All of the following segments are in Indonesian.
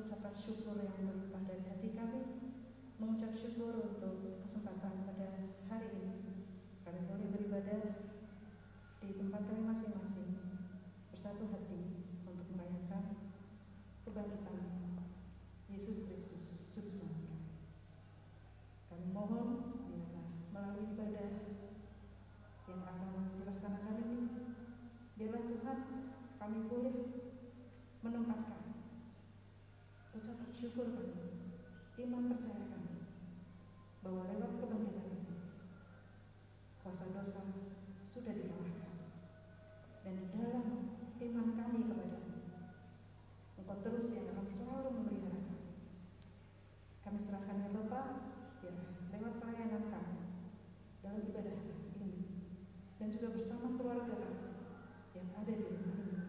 ucapan syukur yang berlimpah dari hati kami, mengucap syukur untuk kesempatan pada hari ini. Kami boleh beribadah di tempat kami masing-masing, bersatu hati untuk merayakan kebangkitan Yesus Kristus, Juru Selamat kami. Kami mohon melalui ibadah yang akan dilaksanakan ini, biarlah Tuhan kami boleh menempatkan ucapan syukur kami, iman percaya kami, bahwa lewat kebangkitan ini kuasa dosa sudah dikalahkan, dan di dalam iman kami kepadamu, Engkau terus yang akan selalu memelihara kami. Kami serahkan ya Bapa, ya lewat pelayanan kami dalam ibadah ini, dan juga bersama keluarga kami yang ada di rumah ini.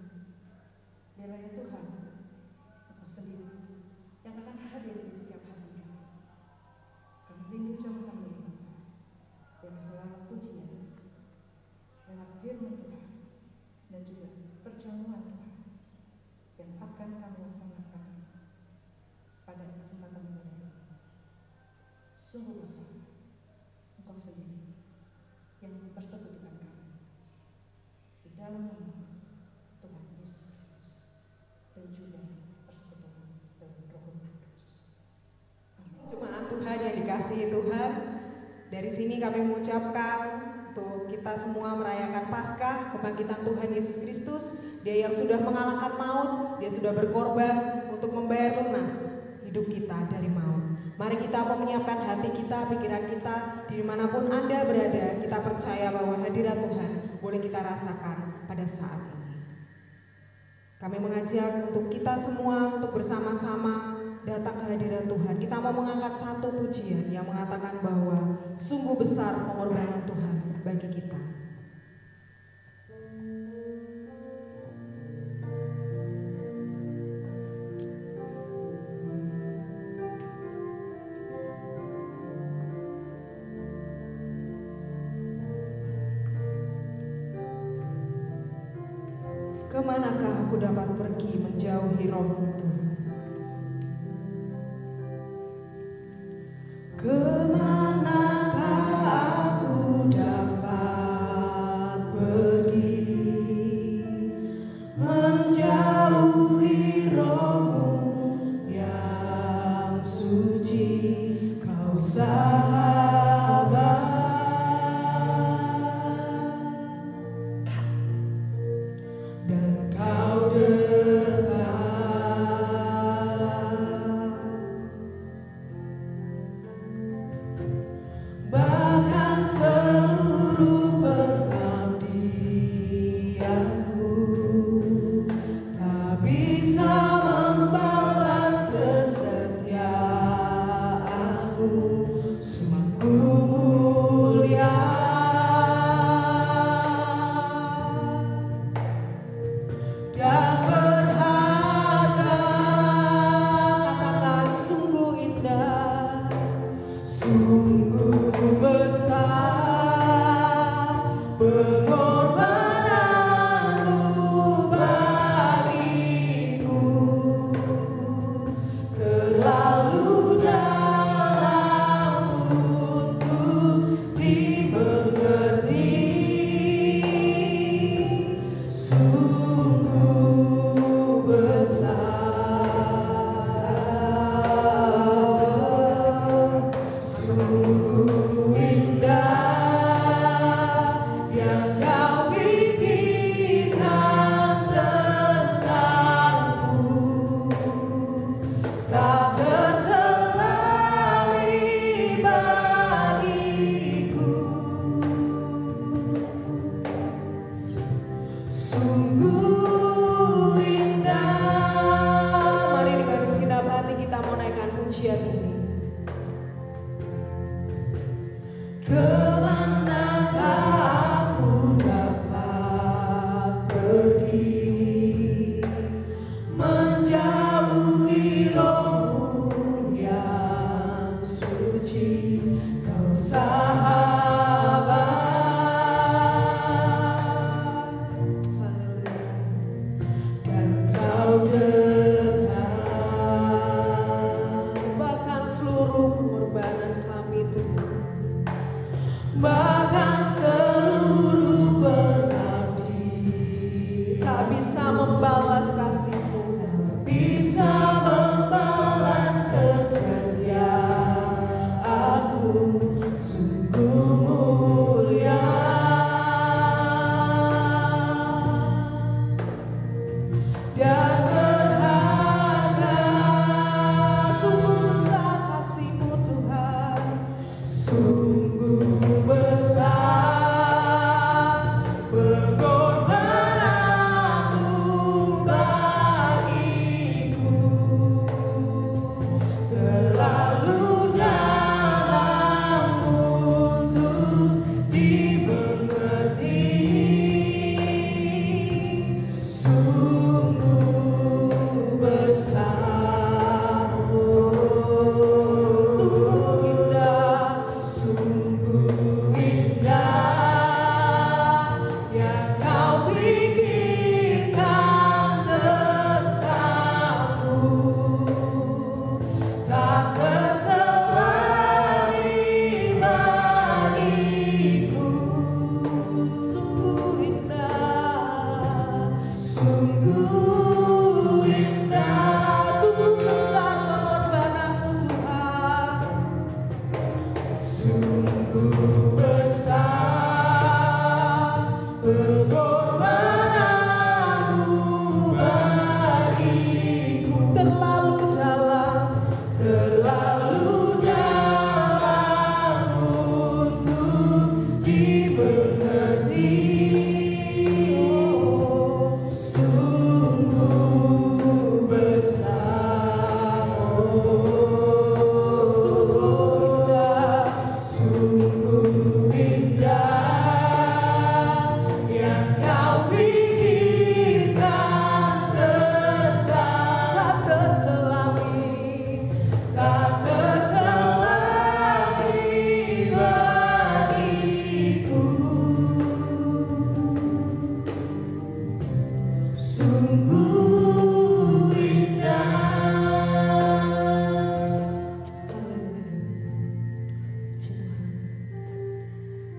Biarlah ya Tuhan, Engkau sendiri yang akan hadir di setiap hati kami. Kami rindu jauh kami, dan lewat pujian, lewat firman Tuhan, dan juga perjamuan Tuhan yang akan kami laksanakan pada kesempatan ini. Sungguh Bapa, Engkau sendiri yang bersekutukan kami di dalam nama Tuhan Yesus Kristus, dan juga persekutuan dalam Roh Kudus. Amin. Jemaat Tuhan yang dikasihi Tuhan, dari sini kami mengucapkan untuk kita semua merayakan Paskah, kebangkitan Tuhan Yesus Kristus. Dia yang sudah mengalahkan maut, dia sudah berkorban untuk membayar lunas hidup kita dari maut. Mari kita menyiapkan hati kita, pikiran kita, dimanapun Anda berada, kita percaya bahwa hadirat Tuhan boleh kita rasakan pada saat ini. Kami mengajak untuk kita semua untuk bersama-sama datang ke hadirat Tuhan. Kita mau mengangkat satu pujian yang mengatakan bahwa sungguh besar pengorbanan Tuhan bagi kita. Kemanakah aku dapat pergi menjauhi roh-Mu Tuhan? Kemanakah aku dapat pergi menjauhi roh-Mu yang suci, Kau sahabat. Sungguh indah, sungguh besar pengorbananmu Tuhan. Sungguh besar pengorbananmu bagiku. Terlalu dalam untuk dimengerti.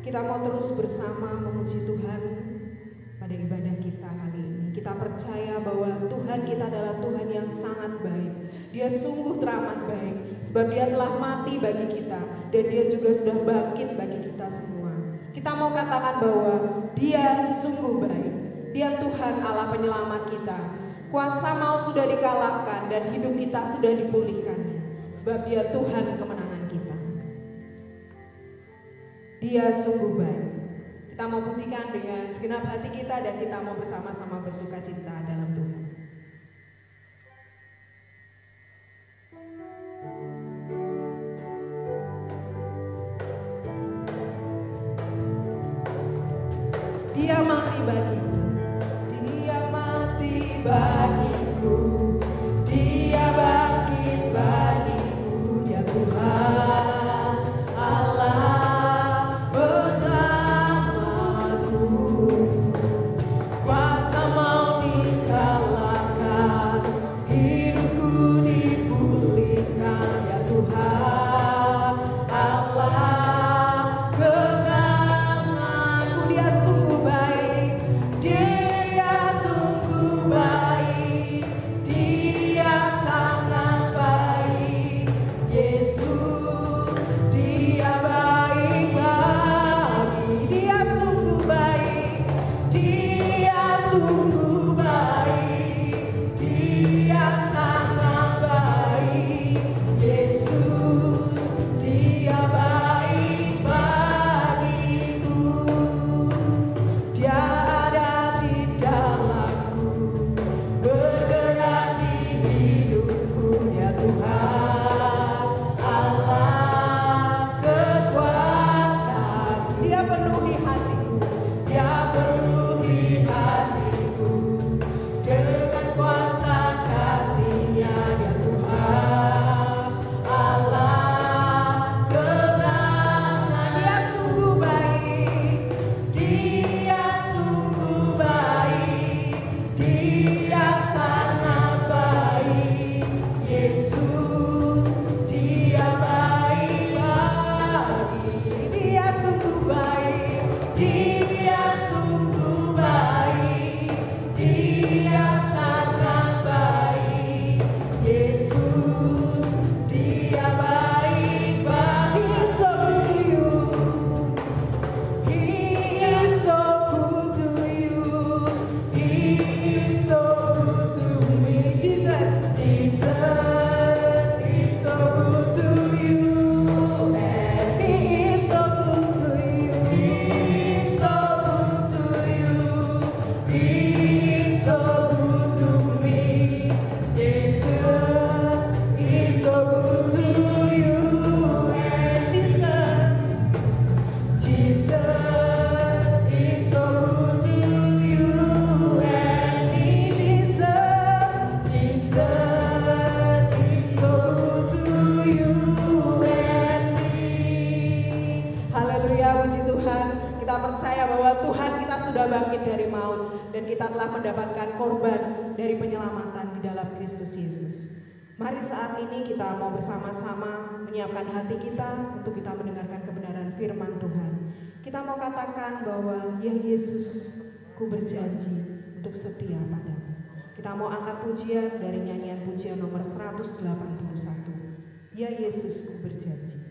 Kita mau terus bersama memuji Tuhan pada ibadah kita kali ini. Kita percaya bahwa Tuhan kita adalah Tuhan yang sangat baik. Dia sungguh teramat baik, sebab Dia telah mati bagi kita dan Dia juga sudah bangkit bagi kita semua. Kita mau katakan bahwa Dia sungguh baik. Dia Tuhan Allah penyelamat kita. Kuasa maut sudah dikalahkan dan hidup kita sudah dipulihkan, sebab Dia Tuhan kemenangan kita. Dia sungguh baik. Kita mau pujikan dengan segenap hati kita dan kita mau bersama-sama bersuka cita dalam Tuhan. Dia mati bagiku, Dia mati bagiku, Dia bangkit bagiku, Dia Tuhan Allah penyelamatku. Kuasa maut dikalahkan, hidupku dipulihkan, ya Tuhan Allah kemenanganku. Dia sungguh baik, Dia sungguh baik, Dia sangat baik. Yesus, Dia baik bagi, Dia sungguh baik, Dia sungguh baik, Dia sangat baik. Yesus, Dia baik bagiku. Dia ada di dalamku, bergerak di hidupku, ya Tuhan Allah kekuatan. Dia penuhi hatiku, Dia penuhi hatiku dengan kuasa kasih-Nya, ya Tuhan Allah kemenangan. Dia sungguh baik, Dia sungguh baik, Dia sangat baik. Yesus, Dia baik bagi, Dia sungguh baik, Dia sungguh baik, Dia sangat baik. Yesus, Dia baik bagi. He is so good to you, He is so good to you, He is so good to me. Jesus, Jesus is so good to you, and He is so good to you, He is so good to you, He is so good to me. Jesus is so good to you, and Jesus, Jesus is so good to you, and Jesus, Jesus is so good to you and me. Haleluya, puji Tuhan. Kita percaya bahwa Tuhan kita sudah bangkit dari maut dan kita telah mendapatkan korban dari penyelamatan di dalam Kristus Yesus. Mari saat ini kita mau bersama-sama menyiapkan hati kita untuk kita mendengarkan kebenaran firman Tuhan. Kita mau katakan bahwa ya Yesus, ku berjanji untuk setia padamu. Kita mau angkat pujian dari nyanyian pujian nomor 181. Ya Yesus, ku berjanji.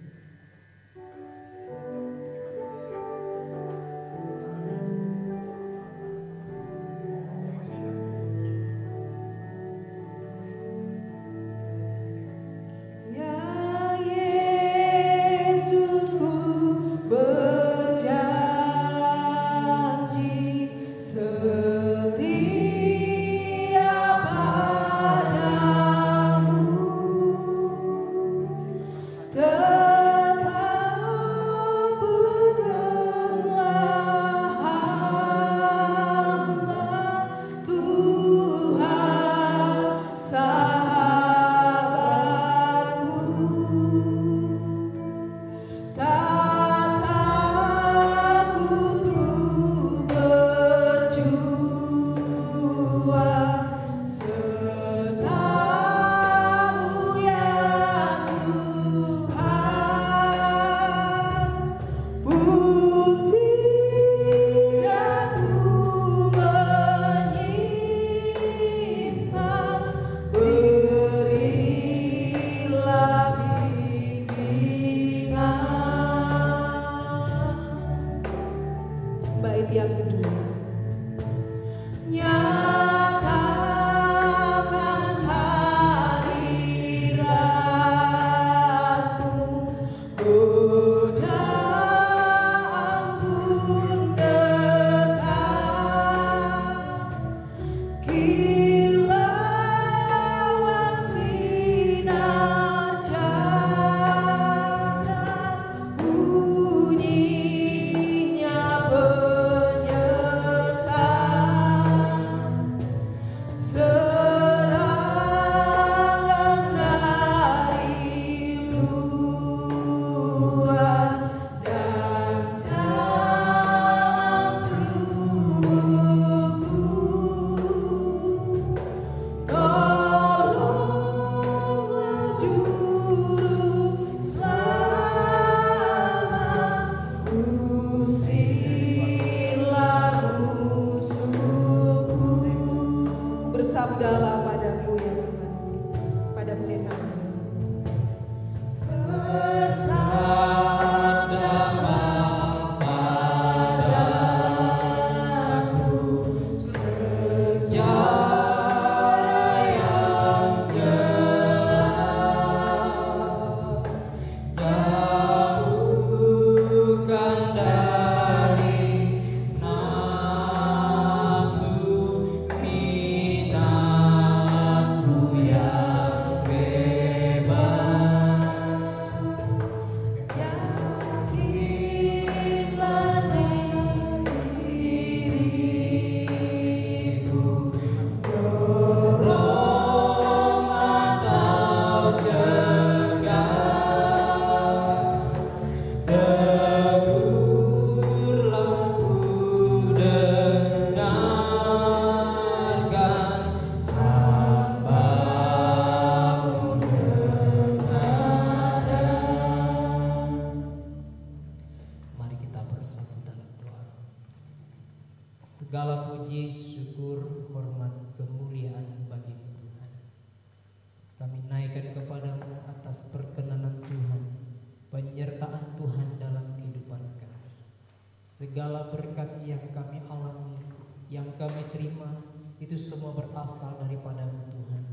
Segala berkat yang kami alami, yang kami terima, itu semua berasal daripada-Mu Tuhan.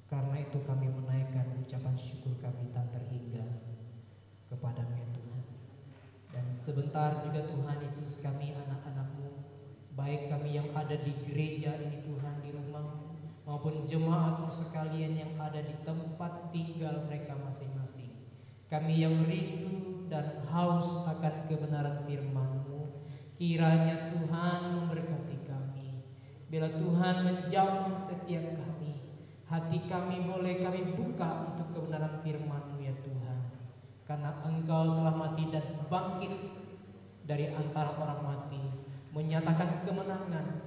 Karena itu kami menaikkan ucapan syukur kami tak terhingga kepada-Mu ya Tuhan. Dan sebentar juga Tuhan Yesus, kami anak-anak-Mu, baik kami yang ada di gereja ini Tuhan, di rumah maupun jemaat-Mu sekalian yang ada di tempat tinggal mereka masing-masing. Kami yang rindu dan haus akan kebenaran firman-Mu, kiranya Tuhan memberkati kami. Bila Tuhan menjamah setiap kami, hati kami boleh kami buka untuk kebenaran firman-Mu ya Tuhan. Karena Engkau telah mati dan bangkit dari antara orang mati, menyatakan kemenangan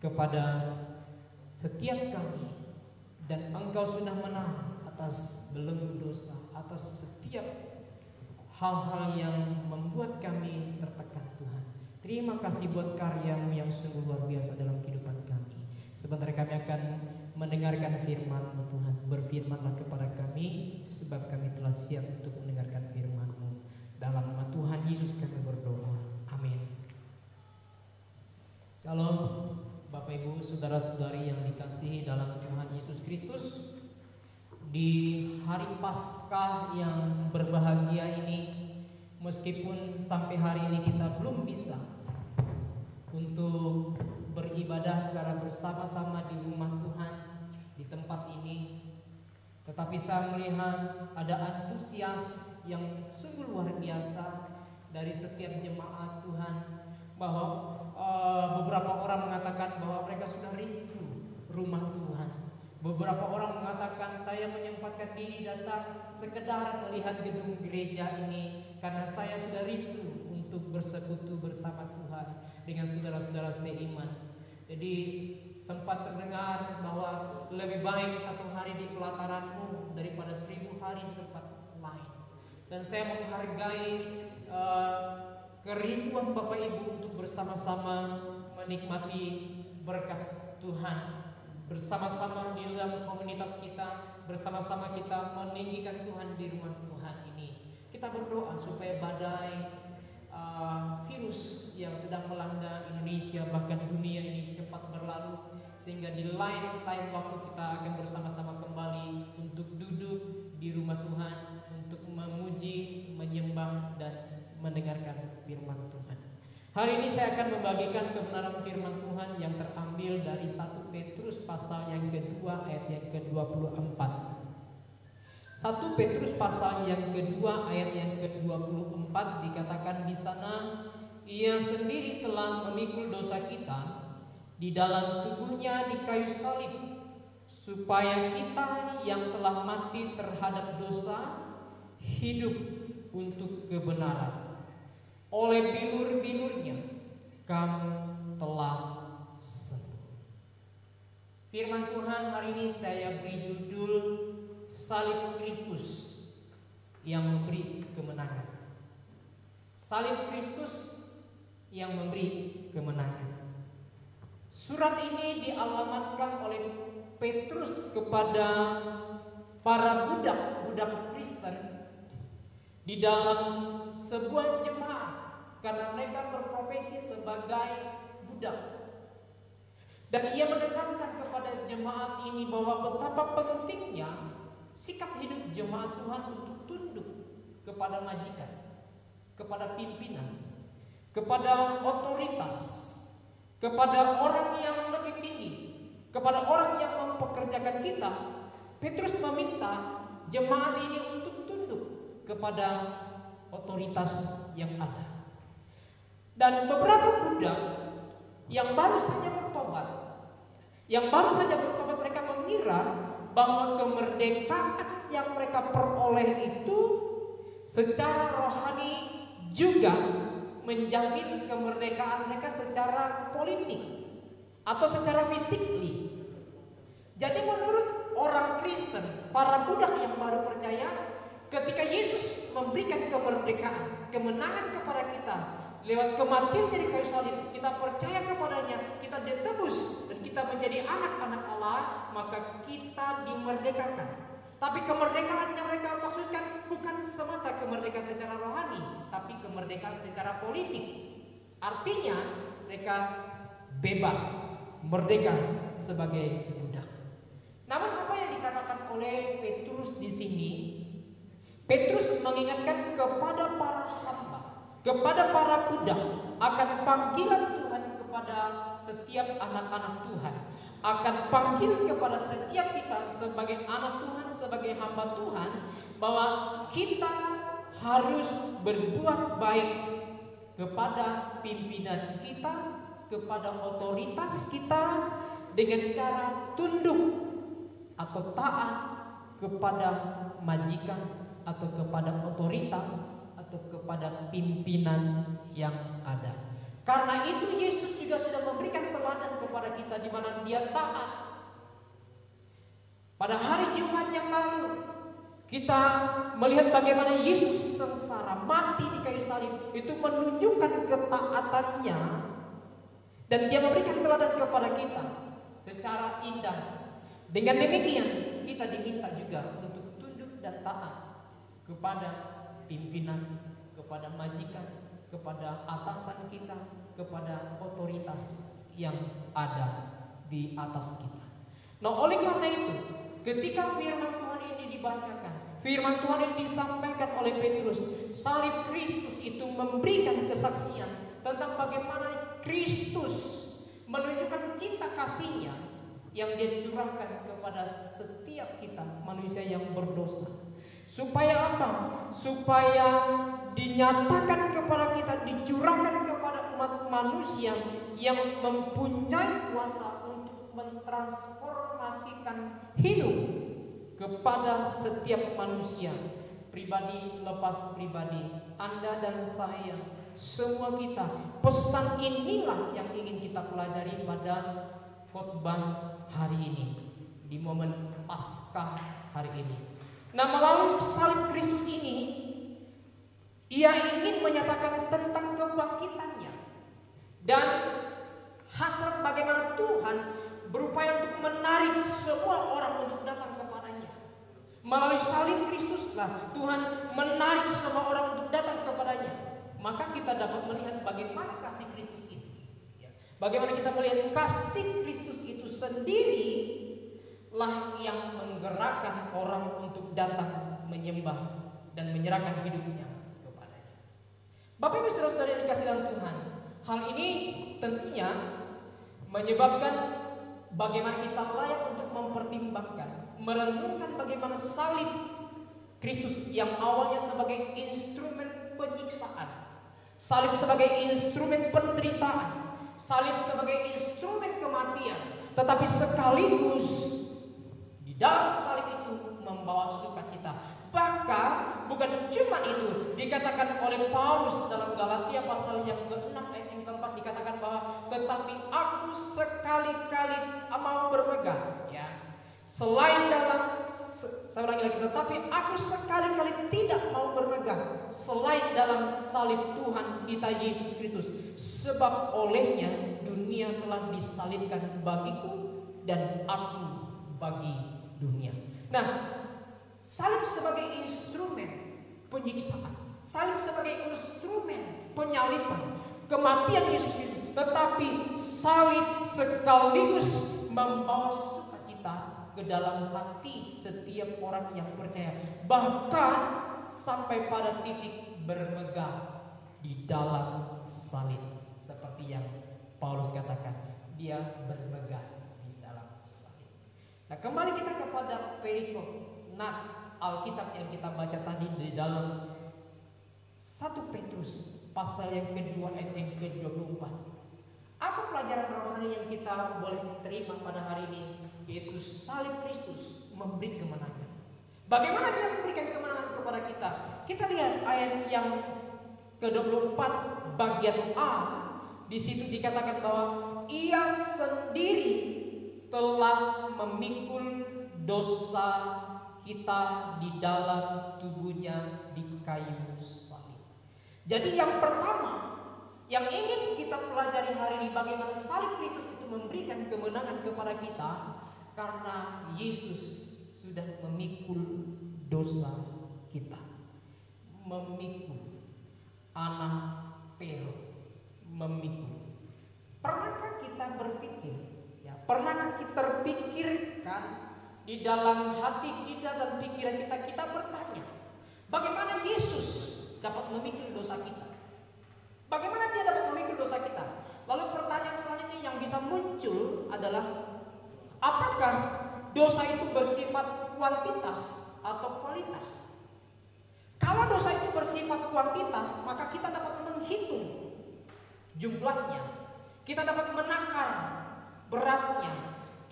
kepada setiap kami. Dan Engkau sudah menang atas belenggu dosa, atas setiap hal-hal yang membuat kami tertekan Tuhan. Terima kasih buat karya-Mu yang sungguh luar biasa dalam kehidupan kami. Sebentar kami akan mendengarkan firman-Mu Tuhan. Berfirmanlah kepada kami, sebab kami telah siap untuk mendengarkan firman-Mu. Dalam nama Tuhan Yesus kami berdoa. Amin. Salam Bapak Ibu, saudara-saudari yang dikasihi dalam Tuhan Yesus Kristus. Di hari Paskah yang berbahagia ini, meskipun sampai hari ini kita belum bisa untuk beribadah secara bersama-sama di rumah Tuhan, di tempat ini, tetapi saya melihat ada antusias yang sungguh luar biasa dari setiap jemaat Tuhan, bahwa beberapa orang mengatakan bahwa mereka sudah rindu rumah Tuhan. Beberapa orang mengatakan, saya menyempatkan diri datang sekedar melihat gedung gereja ini karena saya sudah rindu untuk bersekutu bersama Tuhan dengan saudara-saudara seiman. Jadi sempat terdengar bahwa lebih baik 1 hari di pelataranmu daripada 1000 hari di tempat lain. Dan saya menghargai kerinduan Bapak Ibu untuk bersama-sama menikmati berkat Tuhan, bersama-sama di dalam komunitas kita, bersama-sama kita meninggikan Tuhan di rumah Tuhan ini. Kita berdoa supaya badai virus yang sedang melanda Indonesia bahkan dunia ini cepat berlalu, sehingga di lain waktu kita akan bersama-sama kembali untuk duduk di rumah Tuhan untuk memuji, menyembah dan mendengarkan firman Tuhan. Hari ini saya akan membagikan kebenaran firman Tuhan yang terambil dari 1 Petrus pasal yang kedua ayat yang ke-24. 1 Petrus pasal yang kedua ayat yang ke-24 dikatakan di sana, Ia sendiri telah memikul dosa kita di dalam tubuhnya di kayu salib, supaya kita yang telah mati terhadap dosa hidup untuk kebenaran. Oleh bilur-bilurnya kamu telah sembuh. Firman Tuhan hari ini saya beri judul Salib Kristus yang memberi kemenangan. Salib Kristus yang memberi kemenangan. Surat ini dialamatkan oleh Petrus kepada para budak-budak Kristen di dalam sebuah jemaat, karena mereka berprofesi sebagai budak. Dan ia menekankan kepada jemaat ini bahwa betapa pentingnya sikap hidup jemaat Tuhan untuk tunduk kepada majikan, kepada pimpinan, kepada otoritas, kepada orang yang lebih tinggi, kepada orang yang mempekerjakan kita. Petrus meminta jemaat ini untuk tunduk kepada otoritas yang ada. Dan beberapa budak yang baru saja bertobat, mereka mengira bahwa kemerdekaan yang mereka peroleh itu secara rohani juga menjamin kemerdekaan mereka secara politik atau secara fisikly. Jadi menurut orang Kristen, para budak yang baru percaya, ketika Yesus memberikan kemerdekaan, kemenangan kepada kita lewat kematiannya di kayu salib, kita percaya kepadanya, kita ditebus dan kita menjadi anak-anak Allah, maka kita dimerdekakan. Tapi kemerdekaan yang mereka maksudkan bukan semata kemerdekaan secara rohani, tapi kemerdekaan secara politik. Artinya mereka bebas, merdeka sebagai budak. Namun apa yang dikatakan oleh Petrus di sini? Petrus mengingatkan kepada para hamba, kepada para budak akan panggilan Tuhan kepada setiap anak-anak Tuhan, akan panggil kepada setiap kita sebagai anak Tuhan, sebagai hamba Tuhan, bahwa kita harus berbuat baik kepada pimpinan kita, kepada otoritas kita, dengan cara tunduk atau taat kepada majikan atau kepada otoritas atau kepada pimpinan yang ada. Karena itu Yesus juga sudah memberikan teladan kepada kita di mana Dia taat. Pada hari Jumat yang lalu kita melihat bagaimana Yesus sengsara mati di kayu salib, itu menunjukkan ketaatannya, dan Dia memberikan teladan kepada kita. secara indah. Dengan demikian kita diminta juga untuk tunduk dan taat kepada pimpinan, kepada majikan, kepada atasan kita, kepada otoritas yang ada di atas kita. Nah, oleh karena itu, ketika firman Tuhan ini dibacakan, firman Tuhan ini disampaikan oleh Petrus, salib Kristus itu memberikan kesaksian tentang bagaimana Kristus menunjukkan cinta kasih-Nya yang Dia curahkan kepada setiap kita manusia yang berdosa. Supaya apa? Supaya dinyatakan kepada kita, dicurahkan kepada umat manusia yang mempunyai kuasa untuk mentransformasikan hidup kepada setiap manusia, pribadi lepas pribadi, Anda dan saya, semua kita. Pesan inilah yang ingin kita pelajari pada khotbah hari ini, di momen Paskah hari ini. Nah, melalui salib Kristus ini, Ia ingin menyatakan tentang kebangkitannya dan hasrat bagaimana Tuhan berupaya untuk menarik semua orang untuk datang kepadanya. Melalui salib Kristuslah Tuhan menarik semua orang untuk datang kepadanya. Maka kita dapat melihat bagaimana kasih Kristus ini. Bagaimana kita melihat kasih Kristus itu sendirilah yang menggerakkan orang untuk datang menyembah dan menyerahkan hidupnya kepadanya. Bapak Ibu Saudara-saudara yang dikasihi dalam Tuhan, hal ini tentunya menyebabkan bagaimana kita layak untuk mempertimbangkan, merenungkan bagaimana salib Kristus yang awalnya sebagai instrumen penyiksaan, salib sebagai instrumen penderitaan, salib sebagai instrumen kematian, tetapi sekaligus di dalam salib itu membawa sukacita. Bahkan bukan cuma itu, dikatakan oleh Paulus dalam Galatia pasal yang ke-6 ayat yang ke-4, dikatakan bahwa tetapi aku sekali-kali mau bermegah, ya. Selain dalam, saya ulangi lagi, tetapi aku sekali-kali tidak mau bermegah selain dalam salib Tuhan kita Yesus Kristus, sebab olehnya dunia telah disalibkan bagiku dan aku bagi dunia. Nah, salib sebagai instrumen penyiksaan, salib sebagai instrumen penyaliban kematian Yesus Kristus, tetapi salib sekaligus membawa sukacita ke dalam hati setiap orang yang percaya, bahkan sampai pada titik bermegah di dalam salib, seperti yang Paulus katakan, dia bermegah di dalam salib. Nah, kembali kita kepada perikop Alkitab yang kita baca tadi di dalam 1 Petrus pasal yang kedua ayat yang ke-24. Apa pelajaran rohani yang kita boleh terima pada hari ini? Yaitu salib Kristus memberi kemenangan. Bagaimana Dia memberikan kemenangan kepada kita? Kita lihat ayat yang ke-24 bagian A. Di situ dikatakan bahwa Ia sendiri telah memikul dosa kita di dalam tubuhnya di kayu salib. Jadi yang pertama yang ingin kita pelajari hari ini, bagaimana salib Kristus itu memberikan kemenangan kepada kita, karena Yesus sudah memikul dosa kita, memikul anak pero, memikul. Pernahkah kita berpikir, ya, pernahkah kita terpikirkan di dalam hati kita dan pikiran kita bertanya, bagaimana Yesus dapat memikul dosa kita? Bagaimana Dia dapat memikul dosa kita? Lalu pertanyaan selanjutnya yang bisa muncul adalah, apakah dosa itu bersifat kuantitas atau kualitas? Kalau dosa itu bersifat kuantitas, maka kita dapat menghitung jumlahnya, kita dapat menakar beratnya,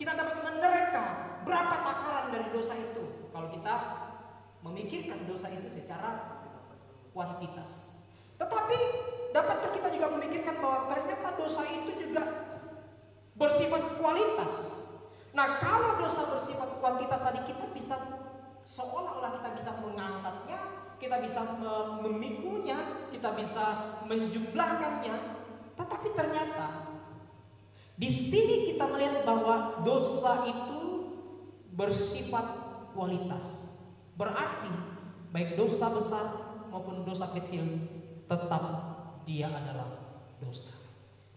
kita dapat menerka berapa takaran dari dosa itu. Kalau kita memikirkan dosa itu secara kuantitas. Tetapi dapatkah kita juga memikirkan bahwa ternyata dosa itu juga bersifat kualitas? Nah, kalau dosa bersifat kuantitas tadi, kita bisa seolah-olah kita bisa mengangkatnya, kita bisa memikulnya, kita bisa menjumlahkannya. Tetapi ternyata Di sini kita melihat bahwa dosa itu bersifat kualitas. Berarti baik dosa besar maupun dosa kecil tetap dia adalah dosa.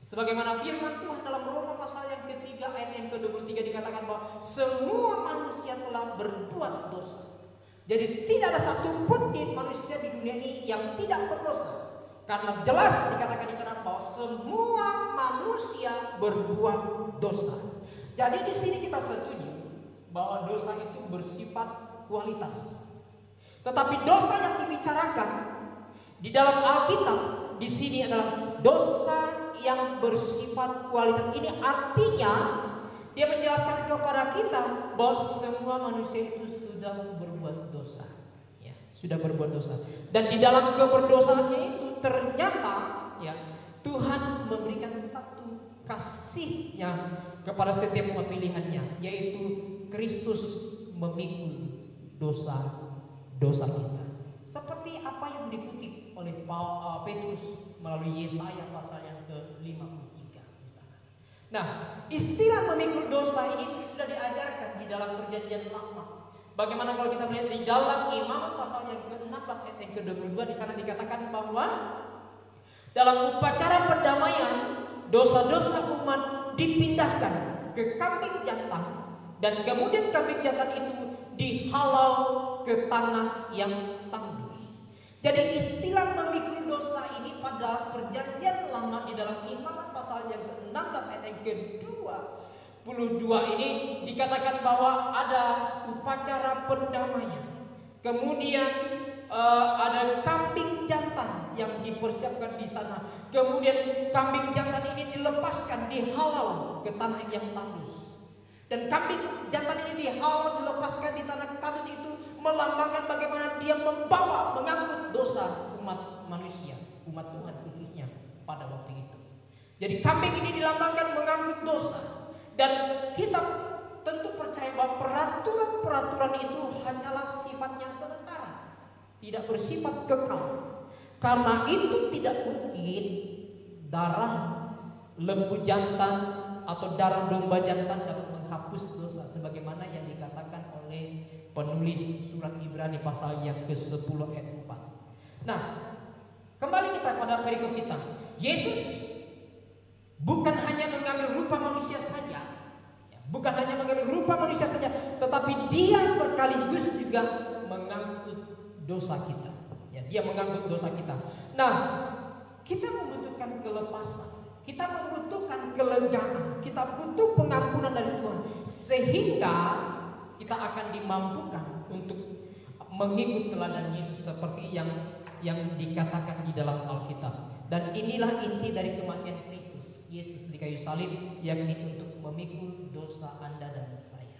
Sebagaimana firman Tuhan dalam Roma pasal yang ketiga ayat yang ke-23 dikatakan bahwa semua manusia telah berbuat dosa. Jadi tidak ada satupun manusia di dunia ini yang tidak berdosa. Karena jelas dikatakan di sana bahwa semua manusia berbuat dosa. Jadi di sini kita setuju bahwa dosa itu bersifat kualitas. Tetapi dosa yang dibicarakan di dalam Alkitab di sini adalah dosa yang bersifat kualitas. Ini artinya dia menjelaskan kepada kita bahwa semua manusia itu sudah berbuat dosa, ya, sudah berbuat dosa. Dan di dalam keberdosaannya itu ternyata, ya, Tuhan memberikan satu kasih-Nya kepada setiap pemilihannya, yaitu Kristus memikul dosa kita. Seperti apa yang dikutip oleh Petrus melalui Yesaya pasal yang ke-53 di sana. Nah, istilah memikul dosa ini sudah diajarkan di dalam Perjanjian Lama. Bagaimana kalau kita melihat di dalam Imamat pasal yang ke-16 ayat yang ke-22 di sana dikatakan bahwa dalam upacara perdamaian dosa-dosa umat dipindahkan ke kambing jantan dan kemudian kambing jantan itu dihalau ke tanah yang tandus. Jadi istilah memikul dosa ini pada Perjanjian Lama di dalam Imamat pasal yang ke-16 ayat yang ke-22 ini dikatakan bahwa ada upacara perdamaian. Kemudian ada kambing jantan yang dipersiapkan di sana. Kemudian kambing jantan ini dilepaskan, dihalau ke tanah yang tandus. Dan kambing jantan ini dihalau, dilepaskan di tanah tandus itu melambangkan bagaimana dia mengangkut dosa umat manusia, umat Tuhan khususnya pada waktu itu. Jadi kambing ini dilambangkan mengangkut dosa. Dan kita tentu percaya bahwa peraturan-peraturan itu hanyalah sifatnya sementara, tidak bersifat kekal. Karena itu tidak mungkin darah lembu jantan atau darah domba jantan dapat menghapus dosa sebagaimana yang dikatakan oleh penulis surat Ibrani pasal yang ke-10 ayat 4. Nah, kembali kita pada perikop kita. Yesus bukan hanya mengambil rupa manusia saja, bukan hanya mengambil rupa manusia saja, tetapi dia sekaligus juga mengangkut dosa kita. Ya, dia mengangkut dosa kita. Nah, kita membutuhkan kelepasan, kita membutuhkan kelegaan, kita butuh pengampunan dari Tuhan, sehingga kita akan dimampukan untuk mengikut teladan Yesus seperti yang dikatakan di dalam Alkitab. Dan inilah inti dari kematian Kristus Yesus di kayu salib, yakni untuk memikul dosa Anda dan saya.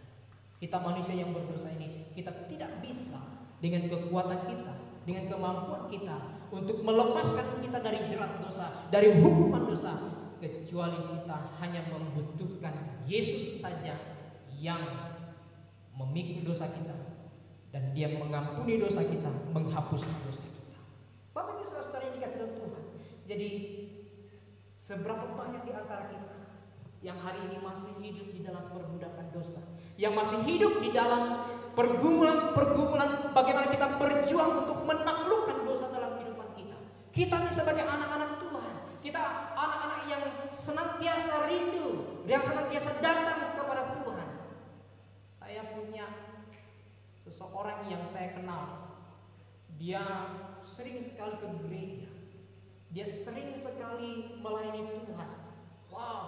Kita manusia yang berdosa ini, kita tidak bisa dengan kekuatan kita, dengan kemampuan kita untuk melepaskan kita dari jerat dosa, dari hukuman dosa, kecuali kita hanya membutuhkan Yesus saja yang memikul dosa kita, dan Dia mengampuni dosa kita, menghapus dosa kita. Bapak Ibu Saudara yang dikasihi dalam Tuhan, jadi seberapa banyak di antara kita yang hari ini masih hidup di dalam perbudakan dosa, yang masih hidup di dalam pergumulan bagaimana kita berjuang untuk menaklukkan dosa dalam kehidupan kita. Kita ini sebagai anak-anak Tuhan, kita anak-anak yang senantiasa rindu, yang senantiasa datang kepada Tuhan. Saya punya seseorang yang saya kenal, dia sering sekali ke gereja, dia sering sekali melayani Tuhan. Wow,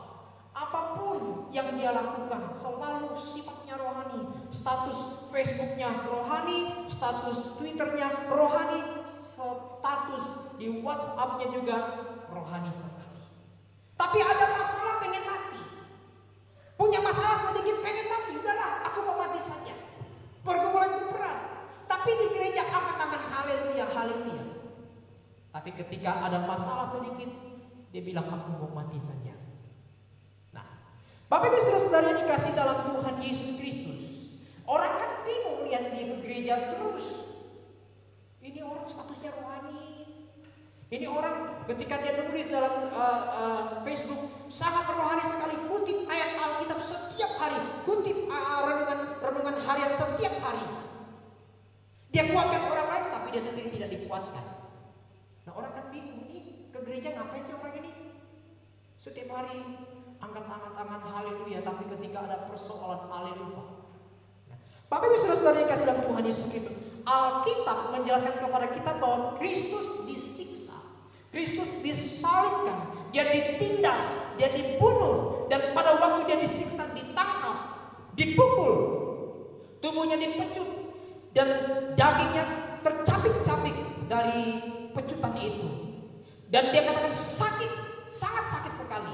apapun yang dia lakukan selalu sifatnya rohani. Status Facebooknya rohani, status Twitternya rohani, status di WhatsAppnya juga rohani sekali. Tapi ada masalah pengen mati, punya masalah sedikit pengen mati, udahlah aku mau mati saja. Pergumulan itu berat, tapi di gereja angkat tangan haleluya, haleluya. Tapi ketika ada masalah sedikit, dia bilang aku mau mati saja. Nah, Bapak Ibu Saudara yang dikasih dalam Tuhan Yesus Kristus, orang kan bingung lihat dia ke gereja terus. Ini orang statusnya rohani, Ini orang ketika dia nulis dalam Facebook sangat rohani sekali, kutip ayat Alkitab setiap hari, kutip renungan harian setiap hari. Dia kuatkan orang lain tapi dia sendiri tidak dikuatkan. Nah orang kan bingung, ini ke gereja ngapain sih orang ini? Setiap hari angkat tangan haleluya, tapi ketika ada persoalan haleluya. Bapak Ibu Saudara-saudara yang kasih dalam Tuhan Yesus Kristus, Alkitab menjelaskan kepada kita bahwa Kristus disiksa, Kristus disalibkan, dia ditindas, dia dibunuh, dan pada waktu dia disiksa, ditangkap, dipukul, tubuhnya dipecut, dan dagingnya tercabik-cabik dari pecutan itu. Dan dia katakan sakit, sangat sakit sekali.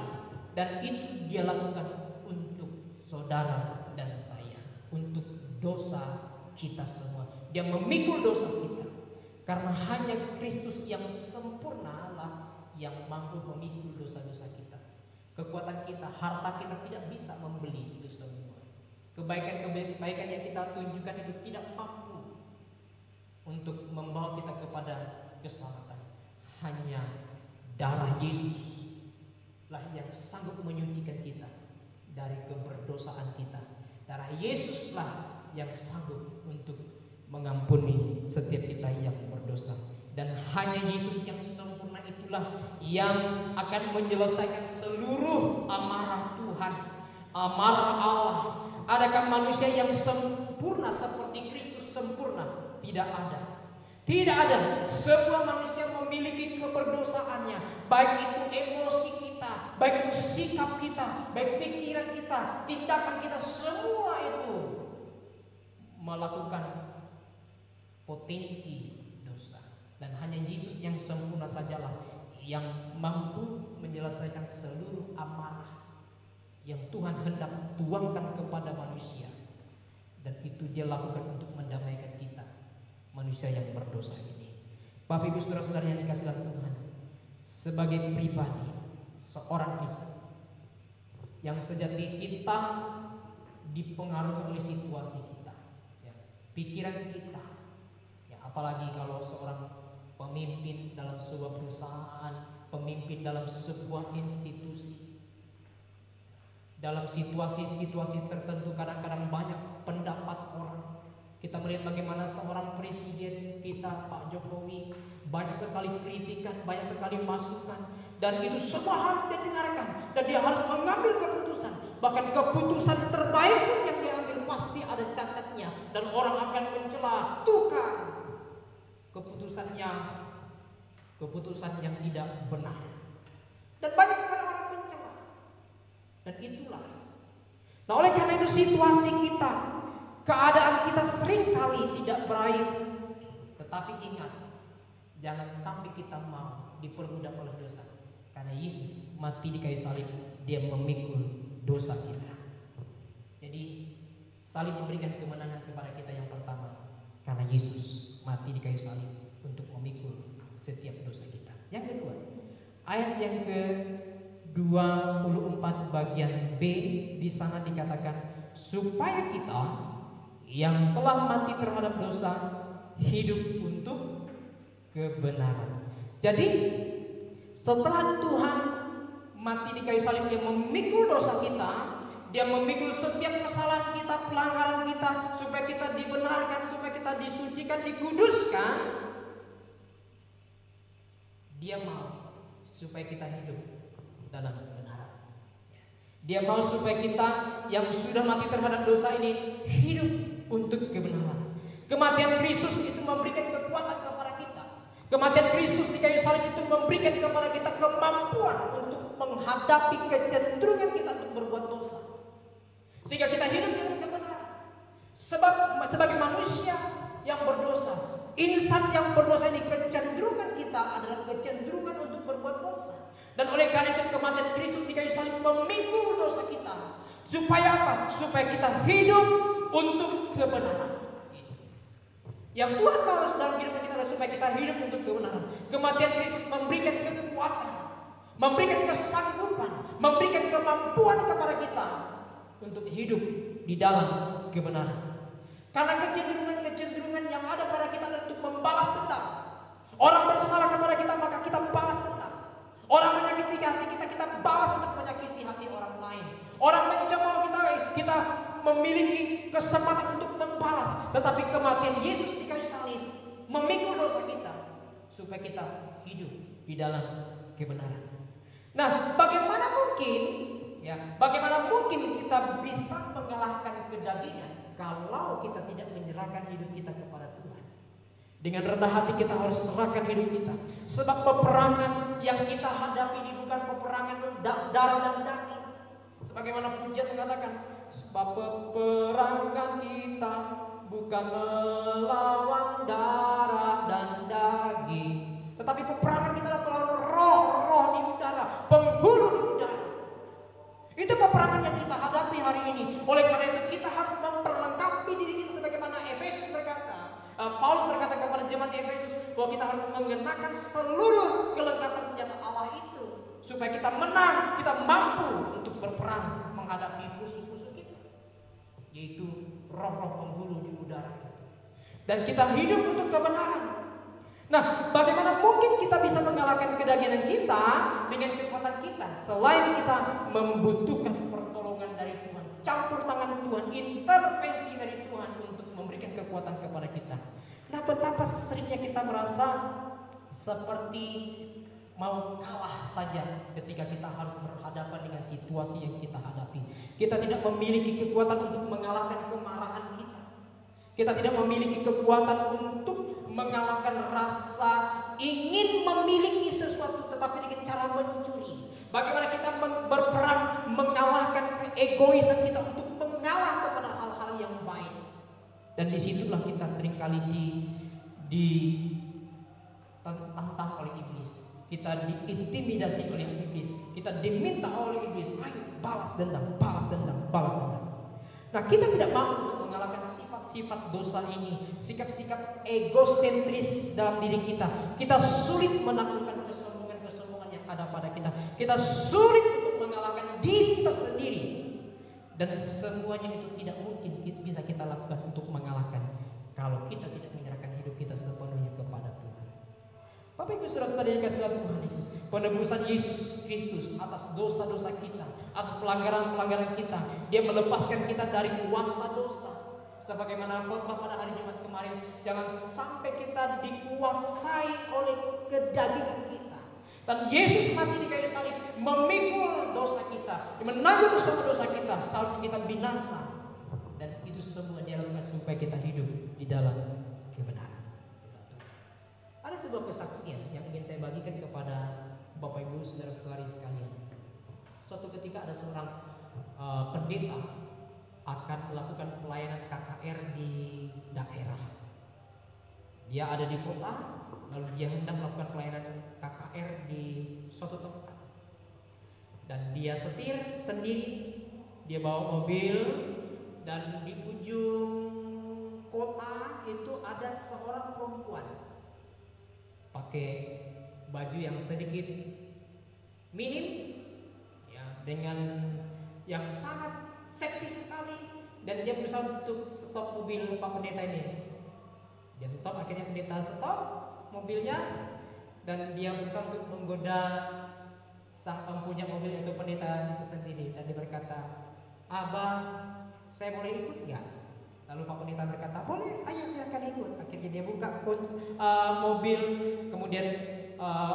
Dan itu dia lakukan untuk saudara dan saya, untuk dosa kita semua. Dia memikul dosa kita. Karena hanya Kristus yang sempurna lah yang mampu memikul dosa-dosa kita. Kekuatan kita, harta kita tidak bisa membeli itu semua. Kebaikan-kebaikan yang kita tunjukkan itu tidak mampu untuk membawa kita kepada keselamatan. Hanya darah Yesus lah yang sanggup menyucikan kita dari keberdosaan kita. Darah Yesuslah yang sanggup untuk mengampuni setiap kita yang berdosa. Dan hanya Yesus yang sempurna itulah yang akan menyelesaikan seluruh amarah Tuhan, amarah Allah. Adakah manusia yang sempurna seperti Kristus sempurna? Tidak ada. Tidak ada. Semua manusia memiliki keberdosaannya, baik itu emosi kita, baik itu sikap kita, baik pikiran kita, tindakan kita, semua itu melakukan potensi dosa. Dan hanya Yesus yang sempurna sajalah yang mampu menyelesaikan seluruh amarah yang Tuhan hendak tuangkan kepada manusia. Dan itu dia lakukan untuk mendamaikan kita, manusia yang berdosa ini. Bapak Ibu Saudara-saudara yang dikasihi dalam Tuhan, sebagai pribadi seorang Kristen yang sejati kita dipengaruhi oleh situasi kita, ya, pikiran kita, ya, apalagi kalau seorang pemimpin dalam sebuah perusahaan, pemimpin dalam sebuah institusi, dalam situasi-situasi tertentu kadang-kadang banyak pendapat orang. Kita melihat bagaimana seorang presiden kita, Pak Jokowi, banyak sekali kritikan, banyak sekali masukan, dan itu semua harus dia dengarkan, dan dia harus mengambil keputusan. Bahkan keputusan terbaik pun yang dia ambil pasti ada cacatnya, dan orang akan mencela, tukar keputusan yang tidak benar. Dan banyak sekali orang mencela. Dan itulah. Nah, oleh karena itu situasi kita, keadaan kita seringkali tidak baik. Tetapi ingat, jangan sampai kita mau diperbudak oleh dosa. Karena Yesus mati di kayu salib, dia memikul dosa kita. Jadi salib memberikan kemenangan kepada kita yang pertama, karena Yesus mati di kayu salib untuk memikul setiap dosa kita. Yang kedua, ayat yang ke-24 bagian B, di sana dikatakan supaya kita yang telah mati terhadap dosa hidup untuk kebenaran. Jadi setelah Tuhan mati di kayu salib, dia memikul dosa kita, dia memikul setiap kesalahan kita, pelanggaran kita, supaya kita dibenarkan, supaya kita disucikan, dikuduskan. Dia mau supaya kita hidup dalam kebenaran. Dia mau supaya kita yang sudah mati terhadap dosa ini hidup untuk kebenaran. Kematian Kristus itu memberikan kekuatan kepada kita. Kematian Kristus di kayu salib itu memberikan kepada kita kemampuan untuk menghadapi kecenderungan kita untuk berbuat dosa, sehingga kita hidup dalam kebenaran. Sebab sebagai manusia yang berdosa, insan yang berdosa ini, kecenderungan kita adalah kecenderungan untuk berbuat dosa. Dan oleh karena itu kematian Kristus di kayu salib memikul dosa kita. Supaya apa? Supaya kita hidup untuk kebenaran. Yang Tuhan mau dalam kehidupan kita adalah supaya kita hidup untuk kebenaran. Kematian Kristus memberikan kekuatan, memberikan kesanggupan, memberikan kemampuan kepada kita untuk hidup di dalam kebenaran. Karena kecenderungan-kecenderungan yang ada pada kita adalah untuk membalas dendam, Orang bersalah kepada kita, maka kita balas dendam. Orang menyakiti hati kita, kita balas untuk menyakiti hati orang lain. Orang mencemooh kita memiliki kesempatan untuk membalas. Tetapi kematian Yesus di kayu salib memikul dosa kita supaya kita hidup di dalam kebenaran. Nah, bagaimana mungkin kita bisa mengalahkan kedagingan kalau kita tidak menyerahkan hidup kita kepada Tuhan? Dengan rendah hati kita harus serahkan hidup kita. Sebab peperangan yang kita hadapi ini bukan peperangan darah dan daging. Sebagaimana pujian mengatakan, sebab peperangan kita bukan melawan darah dan daging, tetapi peperangan kita adalah melawan roh-roh di udara, penghulu di udara. Itu peperangan yang kita hadapi hari ini. Oleh karena itu kita harus memperlengkapi diri kita sebagaimana Efesus berkata. Paulus berkata kepada jemaat di Efesus bahwa kita harus mengenakan seluruh kelengkapan senjata Allah itu supaya kita menang, kita mampu untuk berperang menghadapi musuh-musuh kita, yaitu roh-roh penghulu di udara. Dan kita hidup untuk kebenaran. Nah, bagaimana mungkin kita bisa mengalahkan kedagingan kita dengan kekuatan kita selain kita membutuhkan pertolongan dari Tuhan, campur tangan Tuhan, intervensi dari Tuhan untuk memberikan kekuatan kepada kita. Nah, betapa seringnya kita merasa seperti mau kalah saja ketika kita harus berhadapan dengan situasi yang kita hadapi. Kita tidak memiliki kekuatan untuk mengalahkan kemarahan kita. Kita tidak memiliki kekuatan untuk mengalahkan rasa ingin memiliki sesuatu tetapi dengan cara mencuri. Bagaimana kita berperang mengalahkan keegoisan kita untuk mengalah kepada hal-hal yang baik. Dan disitulah kita seringkali ditantang oleh iblis. Kita diintimidasi oleh iblis. Kita diminta oleh iblis, ayo balas dendam, balas dendam, balas dendam. Nah, kita tidak mampu untuk mengalahkan sifat-sifat dosa ini, sikap-sikap egosentris dalam diri kita. Kita sulit menaklukkan kesombongan-kesombongan yang ada pada kita. Kita sulit untuk mengalahkan diri kita sendiri. Dan semuanya itu tidak mungkin bisa kita lakukan untuk mengalahkan kalau kita tidak menyerahkan hidup kita sepenuhnya kepada Tuhan. Bapak Ibu Saudara-saudara yang kasih dalam Tuhan Yesus, penebusan Yesus Kristus atas dosa-dosa kita, atas pelanggaran-pelanggaran kita, Dia melepaskan kita dari kuasa dosa. Sebagaimana khotbah pada hari Jumat kemarin, jangan sampai kita dikuasai oleh kedagingan kita. Dan Yesus mati di kayu salib memikul dosa kita, menanggung semua dosa kita, seharusnya kita binasa. Dan itu semua Dia lakukan supaya kita hidup di dalam kebenaran. Ada sebuah kesaksian yang ingin saya bagikan kepada Bapak Ibu Saudara-saudari sekalian. Suatu ketika ada seorang pendeta akan melakukan pelayanan KKR di daerah. Dia ada di kota, lalu dia hendak melakukan pelayanan KKR di suatu tempat. Dan dia setir sendiri, dia bawa mobil, dan di ujung kota itu ada seorang perempuan pakai baju yang sedikit minim, ya, dengan yang sangat seksi sekali, dan dia berusaha untuk stop mobil Pak Pendeta ini. Dia stop, akhirnya pendeta stop mobilnya, dan dia berusaha untuk menggoda sang pempunya mobil yaitu pendeta itu sendiri, dan dia berkata, "Abang, saya boleh ikut nggak?" Lalu Pak Pendeta berkata, "Boleh, ayo silakan ikut." Akhirnya dia buka mobil, kemudian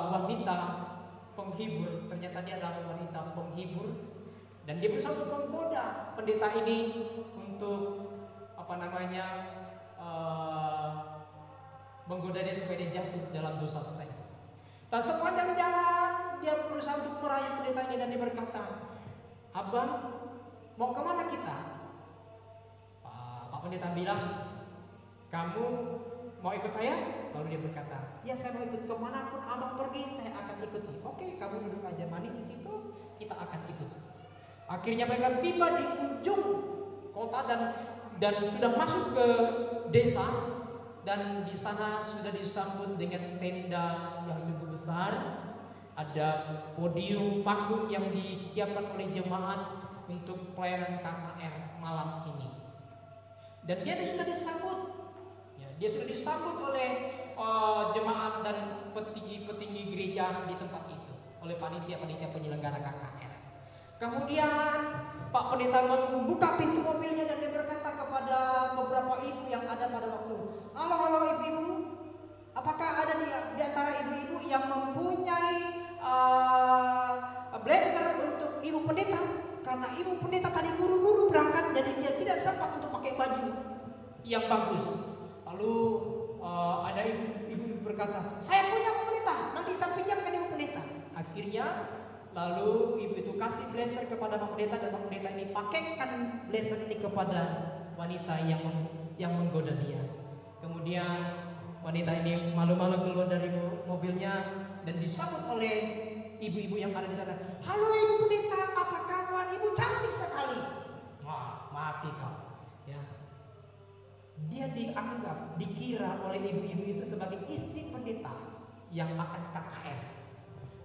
wanita penghibur, ternyata dia adalah wanita penghibur, dan dia berusaha untuk menggoda pendeta ini untuk menggoda dia supaya dia jatuh dalam dosa seks. Dan sepanjang jalan dia berusaha untuk merayu pendeta ini, dan dia berkata, "Abang, mau kemana kita?" Pak Pendeta bilang, "Kamu mau ikut saya?" Lalu dia berkata, "Ya, saya mau ikut, kemanapun abang pergi saya akan ikuti." "Oke, kamu duduk aja manis di situ, kita akan ikut." Akhirnya mereka tiba di ujung kota dan sudah masuk ke desa, dan di sana sudah disambut dengan tenda yang cukup besar. Ada podium panggung yang disiapkan oleh jemaat untuk pelayanan KKR malam ini. Dan dia sudah disambut, ya, Dia sudah disambut oleh jemaat dan petinggi-petinggi gereja di tempat itu, oleh panitia-panitia penyelenggara KKR. Kemudian Pak Pendeta membuka pintu mobilnya dan dia berkata kepada beberapa ibu yang ada pada waktu, halo ibu-ibu, apakah ada di antara ibu-ibu yang mempunyai blazer untuk ibu pendeta? Karena ibu pendeta tadi buru-buru berangkat, jadi dia tidak sempat untuk pakai baju yang bagus. Lalu ada ibu berkata, saya punya ibu pendeta, nanti saya pinjamkan ibu pendeta. Akhirnya lalu ibu itu kasih blazer kepada Pak Pendeta dan Pak Pendeta ini pakaikan blazer ini kepada wanita yang menggoda dia. Kemudian wanita ini malu-malu keluar dari mobilnya dan disambut oleh ibu-ibu yang ada di sana. Halo ibu pendeta, apa kabar? Ibu cantik sekali. Wah, mati kau. Ya. Dia dianggap, dikira oleh ibu-ibu itu sebagai istri pendeta yang akan KKR.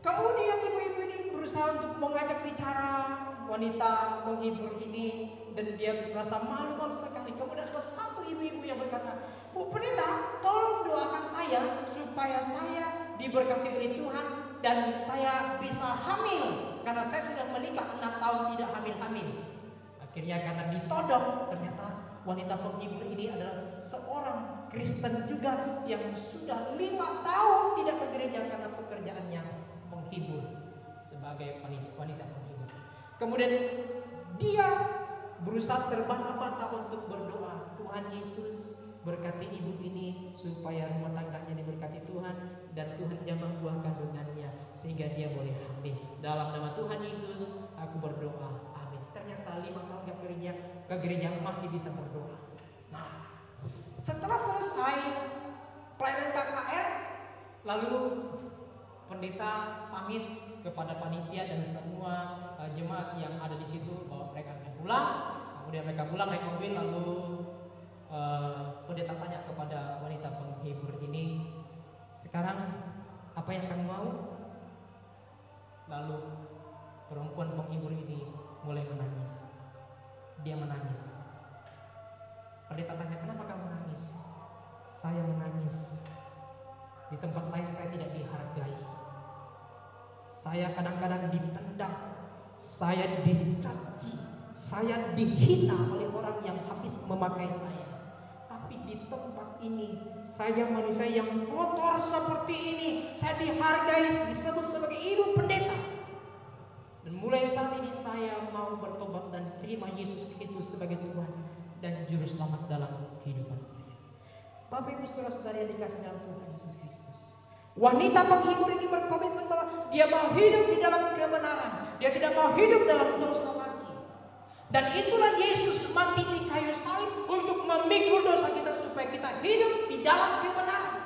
Kemudian ibu-ibu ini berusaha untuk mengajak bicara wanita menghibur ini dan dia merasa malu-malu sekali. Kemudian ada satu ibu-ibu yang berkata, Bu pendeta, tolong doakan saya supaya saya diberkati oleh Tuhan dan saya bisa hamil, karena saya sudah menikah 6 tahun tidak hamil-hamil. Akhirnya karena ditodong, ternyata wanita penghibur ini adalah seorang Kristen juga yang sudah 5 tahun tidak ke gereja karena pekerjaannya menghibur sebagai wanita penghibur. Kemudian dia berusaha terbata-bata untuk berdoa, Tuhan Yesus berkati ibu ini supaya rumah tangganya diberkati Tuhan dan Tuhan jamah buah kandungannya sehingga dia boleh hamil. Dalam nama Tuhan Yesus aku berdoa, amin. Ternyata 5 tahun ke gereja masih bisa berdoa. Nah, setelah selesai pelayanan KKR, lalu pendeta pamit kepada panitia dan semua jemaat yang ada di situ bahwa mereka akan pulang. Kemudian mereka pulang naik mobil, lalu pendeta tanya kepada wanita penghibur ini, sekarang apa yang kamu mau? Lalu perempuan penghibur ini mulai menangis. Dia menangis. Pendeta tanya, kenapa kamu menangis? Saya menangis. Di tempat lain saya tidak dihargai. Saya kadang-kadang ditendang, saya dicaci, saya dihina oleh orang yang habis memakai saya. Tapi di tempat ini, saya manusia yang kotor seperti ini, saya dihargai, disebut sebagai ibu pendeta. Dan mulai saat ini saya mau bertobat dan terima Yesus Kristus sebagai Tuhan dan Juru Selamat dalam kehidupan saya. Bapak Ibu saudara-saudara yang dikasihi dalam Tuhan Yesus Kristus, wanita penghibur ini berkomitmen bahwa dia mau hidup di dalam kebenaran. Dia tidak mau hidup dalam dosa lagi. Dan itulah Yesus mati di kayu salib untuk memikul dosa kita supaya kita hidup di dalam kebenaran.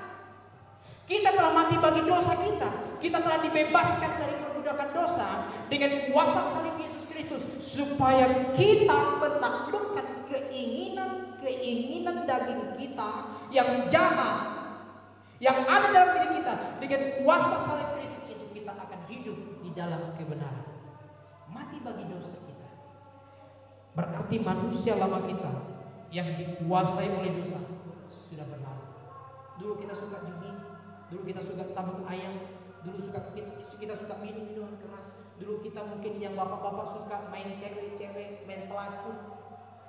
Kita telah mati bagi dosa kita. Kita telah dibebaskan dari perbudakan dosa dengan kuasa salib Yesus Kristus supaya kita menaklukkan keinginan daging kita yang jahat yang ada dalam diri kita. Dengan kuasa salib Kristus itu kita akan hidup di dalam kebenaran. Mati bagi dosa kita. Berarti manusia lama kita yang dikuasai oleh dosa sudah berlalu. Dulu kita suka judi, dulu kita suka sambut ayam, dulu kita suka minum minuman keras. Dulu kita mungkin yang bapak-bapak suka main cewek-cewek, main pelacur.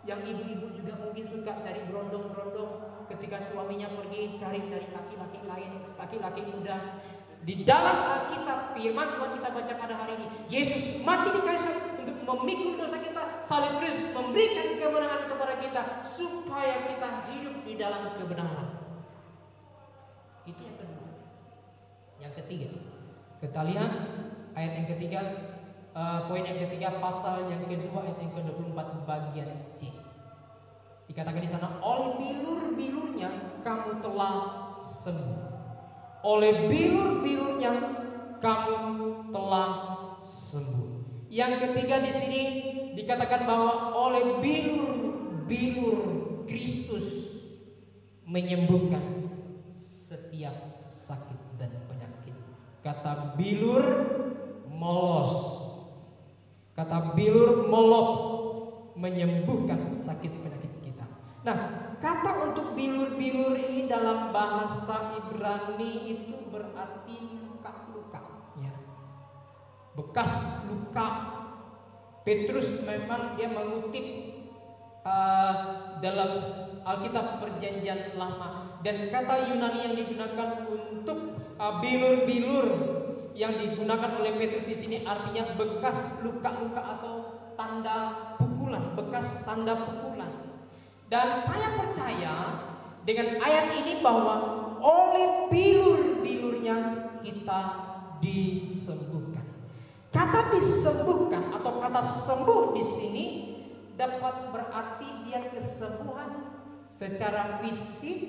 Yang ibu-ibu juga mungkin suka cari berondong-berondong ketika suaminya pergi cari-cari laki-laki lain, laki-laki muda. Di dalam Alkitab firman Tuhan kita baca pada hari ini, Yesus mati di kayu salib untuk memikul dosa kita. Salib Kristus memberikan kemenangan kepada kita supaya kita hidup di dalam kebenaran. Itu yang kedua. Yang ketiga, kita lihat ayat yang ketiga. Poin yang ketiga, pasal yang kedua ayat yang ke-24 bagian C. Dikatakan di sana, oleh bilur-bilurnya kamu telah sembuh. Oleh bilur-bilurnya kamu telah sembuh. Yang ketiga di sini dikatakan bahwa oleh bilur-bilur Kristus menyembuhkan setiap sakit dan penyakit. Kata bilur molos. Kata bilur molos menyembuhkan sakit penyakit kita. Nah, kata untuk bilur-bilur ini dalam bahasa Ibrani itu berarti luka-luka, ya. Bekas luka. Petrus memang dia mengutip dalam Alkitab Perjanjian Lama, dan kata Yunani yang digunakan untuk bilur-bilur yang digunakan oleh Petrus di sini artinya bekas luka-luka atau tanda pukulan, bekas tanda pukulan. Dan saya percaya dengan ayat ini bahwa oleh bilur-bilurnya kita disembuhkan. Kata disembuhkan atau kata sembuh di sini dapat berarti dia kesembuhan secara fisik,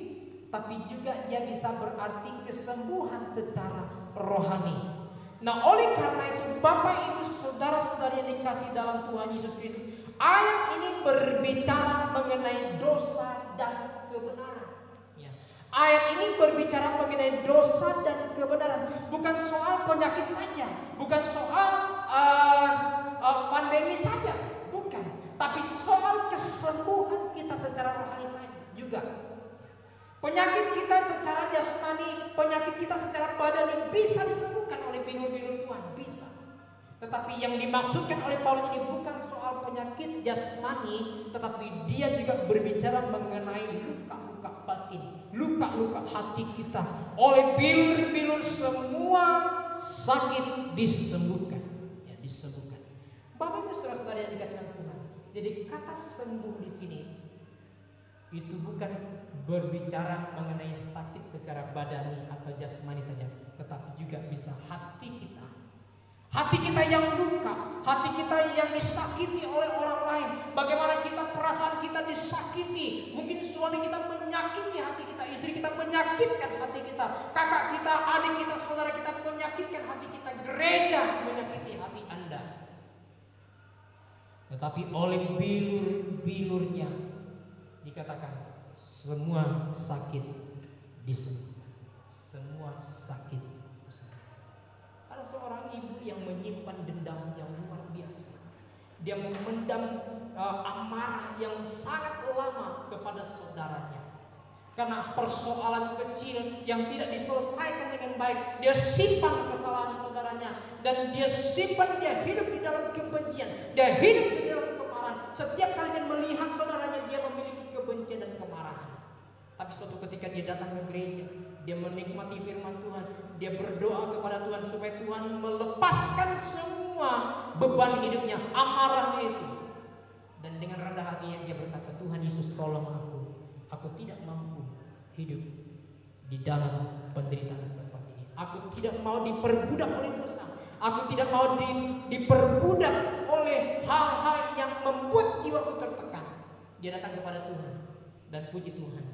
tapi juga dia bisa berarti kesembuhan secara rohani. Nah, oleh karena itu Bapak Ibu saudara-saudari yang dikasihi dalam Tuhan Yesus Kristus, ayat ini berbicara mengenai dosa dan kebenaran. Ya. Ayat ini berbicara mengenai dosa dan kebenaran, bukan soal penyakit saja, bukan soal pandemi saja, bukan, tapi soal kesembuhan kita secara rohani saja juga. Penyakit kita secara jasmani, penyakit kita secara badani bisa disembuhkan oleh bilur-bilur Tuhan, bisa. Tetapi yang dimaksudkan oleh Paulus ini bukan soal penyakit jasmani, tetapi dia juga berbicara mengenai luka-luka batin, luka-luka hati kita. Oleh bilur-bilur semua sakit disembuhkan, ya, disembuhkan. Bapak Ibu saudara-saudari yang dikasihi Tuhan, jadi kata sembuh di sini itu bukan berbicara mengenai sakit secara badani atau jasmani saja, tetapi juga bisa hati kita. Hati kita yang luka, hati kita yang disakiti oleh orang lain. Bagaimana kita, perasaan kita disakiti. Mungkin suami kita menyakiti hati kita, istri kita menyakitkan hati kita, kakak kita, adik kita, saudara kita menyakitkan hati kita, gereja menyakiti hati Anda. Tetapi oleh bilur-bilurnya dikatakan semua sakit disembuhkan. Semua sakit disembuhkan. Ada seorang ibu yang menyimpan dendam yang luar biasa. Dia memendam amarah yang sangat lama kepada saudaranya. Karena persoalan kecil yang tidak diselesaikan dengan baik, dia simpan kesalahan saudaranya, dan dia simpan, dia hidup di dalam kebencian, dia hidup di dalam kemarahan. Setiap kali dia melihat saudaranya, dia memiliki kebencian dan kemarahan. Tapi suatu ketika dia datang ke gereja, dia menikmati firman Tuhan, dia berdoa kepada Tuhan supaya Tuhan melepaskan semua beban hidupnya, amarahnya itu. Dan dengan rendah hatinya dia berkata, Tuhan Yesus tolong aku tidak mampu hidup di dalam penderitaan seperti ini. Aku tidak mau diperbudak oleh dosa. Aku tidak mau diperbudak oleh hal-hal yang membuat jiwaku tertekan. Dia datang kepada Tuhan dan puji Tuhan,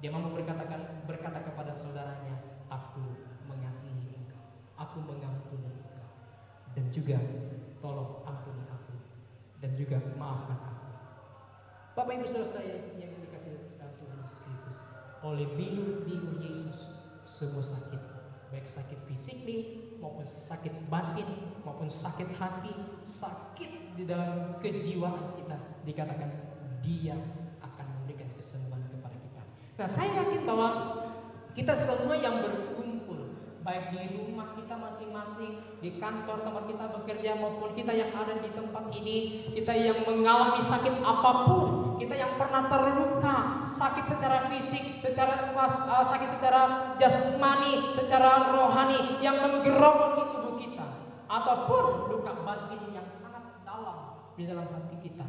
dia mampu berkata kepada saudaranya, aku mengasihi engkau, aku mengampuni engkau, dan juga tolong ampuni aku, dan juga maafkan aku. Bapak Ibu saudara-saudara yang dikasihi dalam Tuhan Yesus Kristus, oleh bilur-bilur Yesus semua sakit, baik sakit fisik maupun sakit batin, maupun sakit hati, sakit di dalam kejiwaan kita, dikatakan dia akan memberikan kesembuhan kepada kita. Nah, saya yakin bahwa kita semua yang berkumpul, baik di rumah kita masing-masing, di kantor tempat kita bekerja, maupun kita yang ada di tempat ini, kita yang mengalami sakit apapun, kita yang pernah terluka, sakit secara fisik, sakit secara jasmani, secara rohani yang menggerogoti tubuh kita, ataupun luka batin yang sangat dalam di dalam hati kita,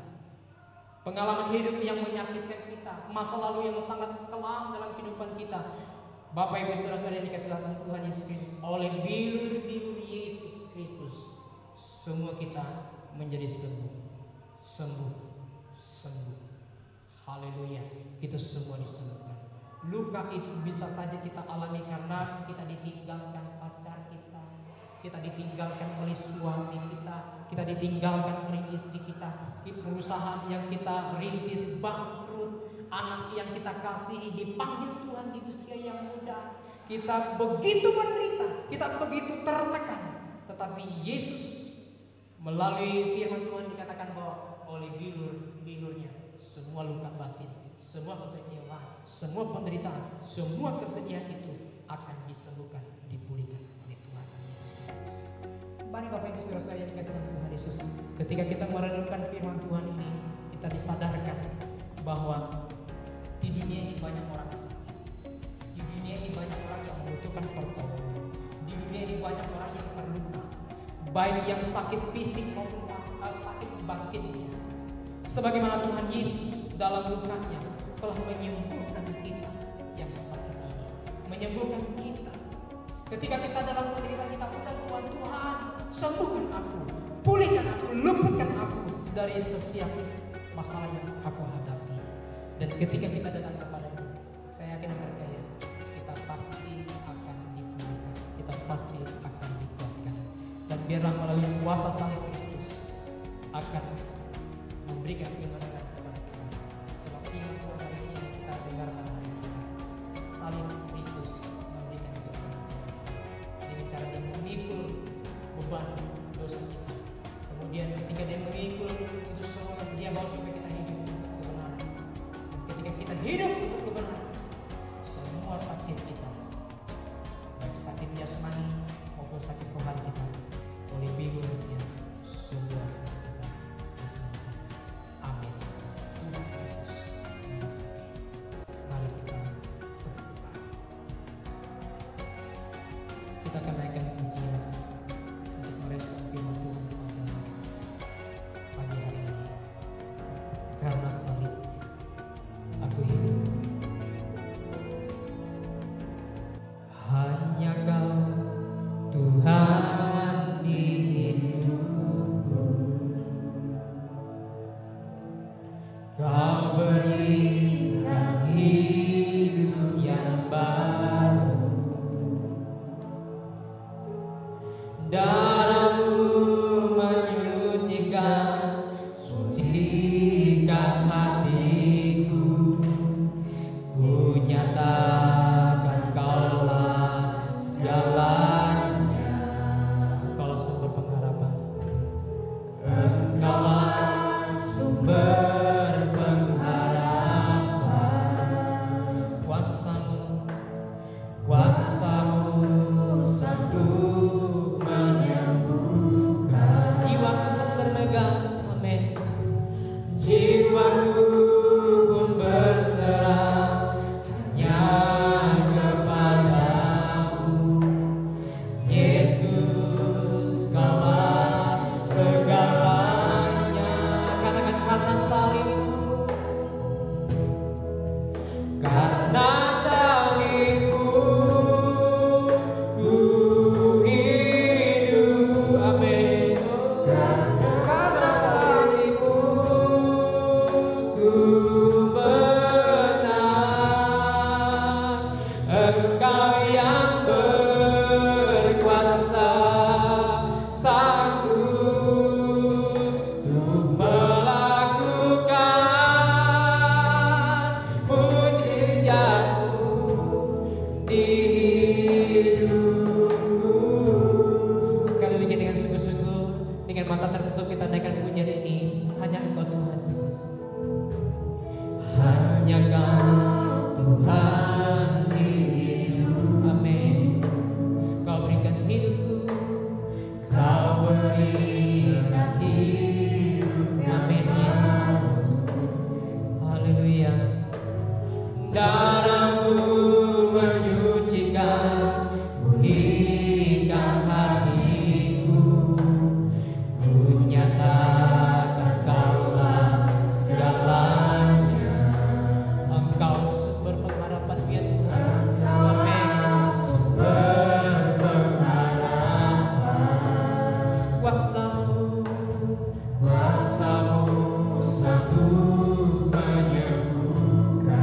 pengalaman hidup yang menyakitkan kita, masa lalu yang sangat kelam dalam kehidupan kita. Bapak Ibu saudara-saudara yang dikasihi dalam Tuhan Yesus Kristus, oleh bilur-bilur Yesus Kristus semua kita menjadi sembuh. Haleluya, itu semua disembuhkan. Luka itu bisa saja kita alami karena kita ditinggalkan pacar kita ditinggalkan oleh suami kita ditinggalkan oleh istri kita, di perusahaan yang kita rintis bangkrut, anak yang kita kasihi dipanggil Tuhan di usia yang muda, kita begitu menderita, kita begitu tertekan, tetapi Yesus melalui firman Tuhan dikatakan bahwa oleh bilur-bilurnya semua luka batin, semua kekecewaan, semua penderitaan, semua kesedihan itu akan disembuhkan, dipulihkan oleh Tuhan Yesus Kristus. Mari Bapak Ibu Saudara-saudara yang dikasihi Tuhan Yesus, ketika kita merenungkan firman Tuhan ini, kita disadarkan bahwa di dunia ini banyak orang sakit, di dunia ini banyak orang yang membutuhkan pertolongan, di dunia ini banyak orang yang terluka, baik yang sakit fisik maupun sakit batinnya. Sebagaimana Tuhan Yesus dalam lukanya telah menyembuhkan kita yang sakit ini, menyembuhkan kita. Ketika kita dalam penderitaan kita undang Tuhan, sembuhkan aku, pulihkan aku, luputkan aku dari setiap masalah yang aku hadapi. Dan ketika kita datang kepada-Nya, saya yakin dan percaya kita pasti akan dipulihkan, kita pasti akan dikuatkan. Dan biarlah melalui kuasa Sang Kristus akan memberikan kemenangan kepada kita. Sebab firman Tuhan hari ini yang kita dengarkan hari ini, salib Kristus memberikan kemenangan dengan cara Dia memikul beban dosa kita. Kemudian ketika Dia memikul itu semua, Dia bawa supaya kita hidup untuk kebenaran. Dan ketika kita hidup untuk kebenaran, semua sakit kita, baik sakit jasmani maupun sakit rohani kita, oleh bibirnya semua sakit kita disembuhkan. Amin. Tuhan Yesus. Mari kita berdoa. Kita akan naikkan pujian untuk merespon firman Tuhan pada pagi hari ini. Karena salib aku hidup. Hanya Kau Tuhan di hidupku, Kau berikan hidup yang baru. Darah-Mu menyucikan, sucikan hatiku. Ku nyatakan Kaulah segalanya. Engkaulah sumber pengharapan, Engkaulah sumber pengharapan. Kuasa-Mu sanggup menyembuhkan. Jiwaku pun bermegang, amin. Jiwaku pun berserah hanya kepadamu. Yesus, Kaulah segalanya. Katakan karena salib-Mu, karena salib-Mu ku hidup, amin. Karena salib-Mu ku menang. Engkau yang berkuasa, sanggup untuk melakukan mujizat-Mu di hidupku. Sekali lagi dengan sungguh-sungguh, dengan mata tertutup kita naikkan pujian ini. Hanya Engkau Tuhan Yesus. Hanya Kau Tuhan di hidup, amin. Kau berikan hidupku, Kau berikan hidup, amin Yesus. Haleluya. Darah-Mu menyucikan, pulihkan hatiku. Ku nyatakan Kaulah segalanya. Engkau sumber pengharapan ya Tuhan. Amin. Sumber pengharapan. Kuasa-Mu sanggup menyembuhkan.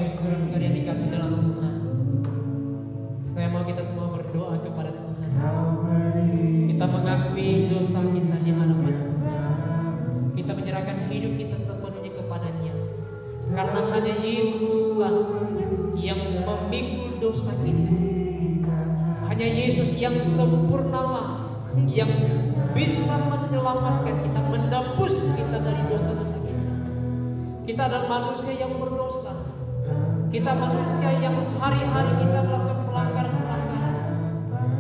Ibu saudara-saudara yang dikasih dalam Tuhan, saya mau kita semua berdoa kepada Tuhan. Kita mengakui dosa kita di hadapan Tuhan. Kita menyerahkan hidup kita sepenuhnya kepadanya. Karena hanya Yesuslah yang memikul dosa kita. Hanya Yesus yang sempurnalah yang bisa menyelamatkan kita, menebus kita dari dosa-dosa kita. Kita adalah manusia yang berdosa. Kita manusia yang hari-hari kita melakukan pelanggaran-pelanggaran.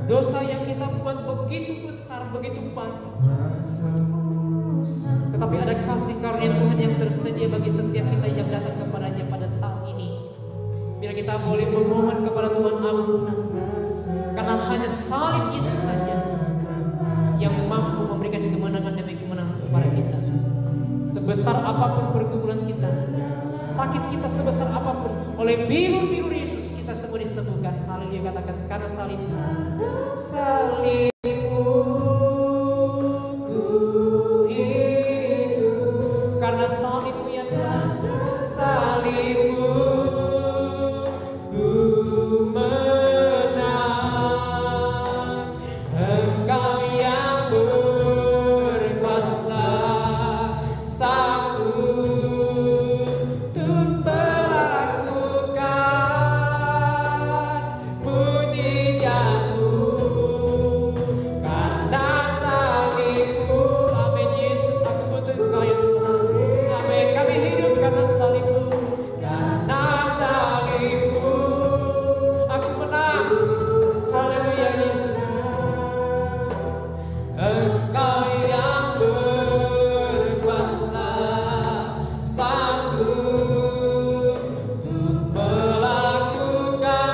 Dosa yang kita buat begitu besar, begitu banyak. Tetapi ada kasih karunia Tuhan yang tersedia bagi setiap kita yang datang kepadanya pada saat ini. Bila kita boleh memohon kepada Tuhan ampunan, karena hanya salib Yesus saja yang mampu memberikan kemenangan demi kemenangan kepada kita. Sebesar apapun pergumulan kita, sakit kita sebesar apapun, oleh bilur-bilur Yesus kita semua disembuhkan. Haleluya, katakan karena salib. Salibmu ku hidup, karena salibmu ya Tuhan, salibmu ku menang. Engkau yang berkuasa, sanggup untuk melakukan mujizat-Mu. Karena salib-Mu, amin Yesus, aku butuh Engkau ya Tuhan. Amin, kami hidup karena salib-Mu. Karena salib-Mu, aku menang. Haleluya Yesus. Engkau yang berkuasa, sanggup untuk melakukan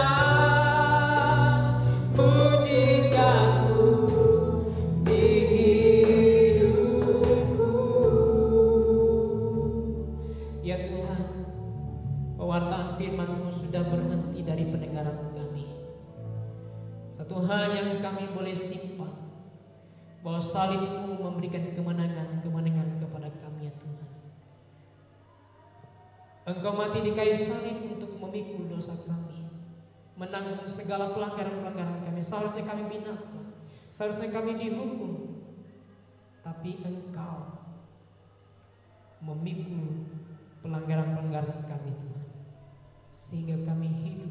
mujizat-Mu di hidupku. Ya Tuhan, pewartaan firman-Mu sudah berhenti dari pendengaran kami. Satu hal yang kami boleh simpan, bahwa salib-Mu memberikan kemenangan kepada kami ya Tuhan. Engkau mati di kayu salib untuk memikul dosa kami, menanggung segala pelanggaran-pelanggaran kami. Seharusnya kami binasa, seharusnya kami dihukum, tapi Engkau memikul pelanggaran-pelanggaran kami Tuhan, sehingga kami hidup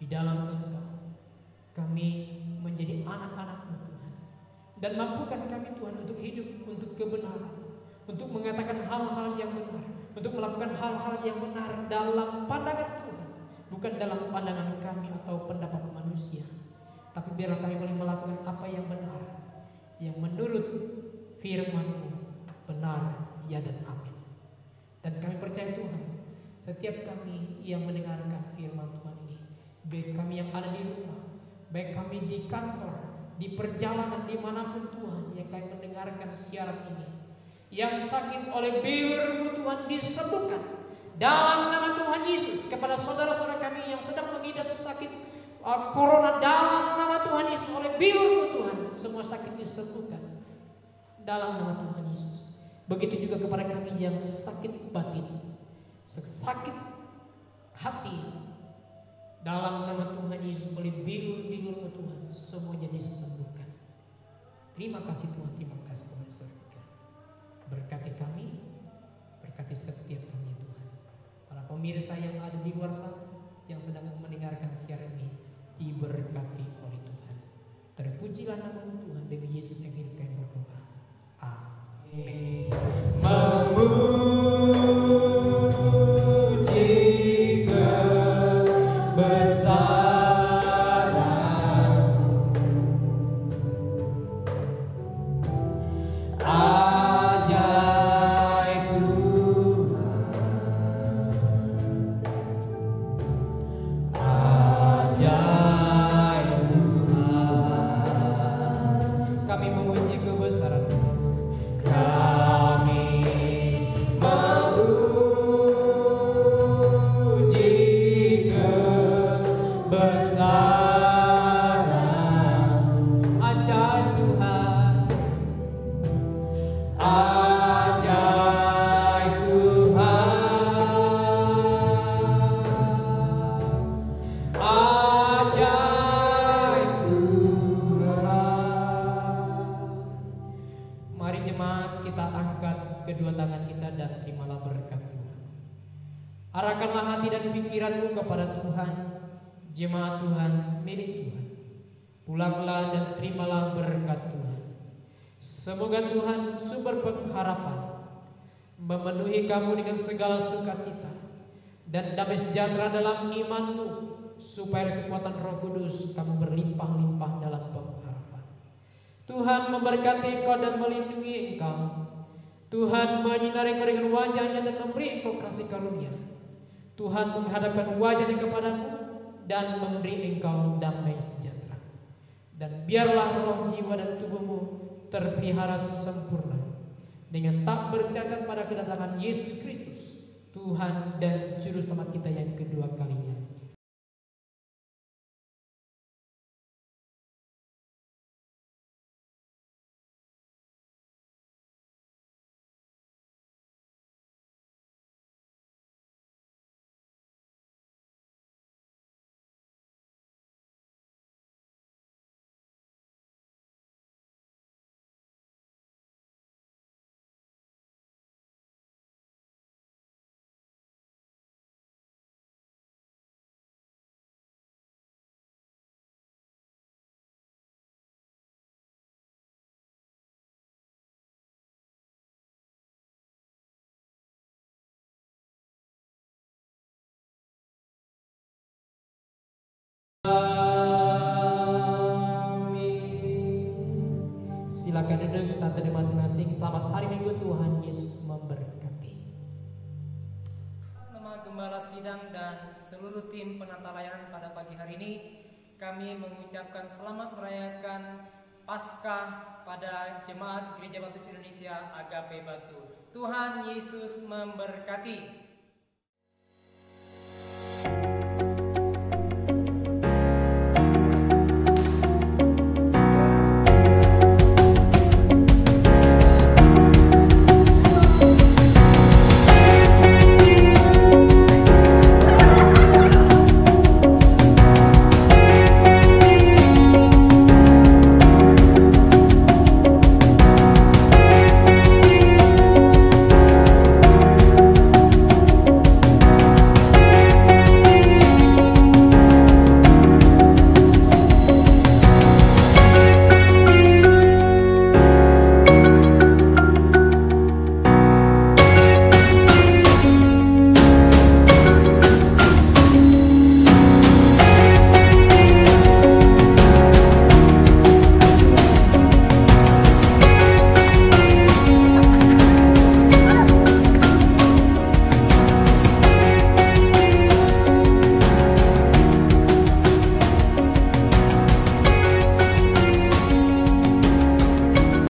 di dalam Engkau. Kami menjadi anak-anak-Mu Tuhan, dan mampukan kami Tuhan untuk hidup untuk kebenaran, untuk mengatakan hal-hal yang benar, untuk melakukan hal-hal yang benar dalam pandangan Tuhan, bukan dalam pandangan kami atau pendapat manusia. Tapi biarlah kami boleh melakukan apa yang benar, yang menurut firman-Mu benar, ya dan amin. Dan kami percaya Tuhan, setiap kami yang mendengarkan firman Tuhan ini, baik kami yang ada di rumah, baik kami di kantor, di perjalanan dimanapun Tuhan yang kami mendengarkan siaran ini, yang sakit oleh bilur-Mu Tuhan disembuhkan dalam nama Tuhan Yesus. Kepada saudara-saudara kami yang sedang mengidap sakit corona, dalam nama Tuhan Yesus, oleh bilur-Mu Tuhan, semua sakit disembuhkan dalam nama Tuhan Yesus. Begitu juga kepada kami yang sakit batin, sakit hati, dalam nama Tuhan Yesus, oleh bilur-bilur-Mu Tuhan, semuanya disembuhkan. Terima kasih Tuhan, terima kasih kepada surga. Berkati kami, berkati setiap kami Tuhan. Para pemirsa yang ada di luar sana, yang sedang mendengarkan siaran ini, diberkati oleh Tuhan. Terpujilah nama Tuhan, demi Yesus yang hidup kami berdoa. Amin. Kami Arahkanlah hati dan pikiranmu kepada Tuhan, jemaat Tuhan, milik Tuhan. Pulanglah dan terimalah berkat Tuhan. Semoga Tuhan sumber pengharapan memenuhi kamu dengan segala sukacita dan damai sejahtera dalam imanmu, supaya kekuatan Roh Kudus kamu berlimpah-limpah dalam pengharapan. Tuhan memberkati engkau dan melindungi engkau. Tuhan menyinari engkau dengan wajah-Nya dan memberi engkau kasih karunia. Tuhan menghadapkan wajah-Nya kepadamu dan memberi engkau damai sejahtera. Dan biarlah roh, jiwa, dan tubuhmu terpelihara sempurna dengan tak bercacat pada kedatangan Yesus Kristus, Tuhan dan Juru Selamat kita yang kedua kalinya. Silakan duduk santai masing-masing. Selamat hari Minggu, Tuhan Yesus memberkati. Atas nama Gembala Sidang dan seluruh tim penata layanan pada pagi hari ini, kami mengucapkan selamat merayakan Paskah pada Jemaat Gereja Baptis Indonesia Agape Batu. Tuhan Yesus memberkati.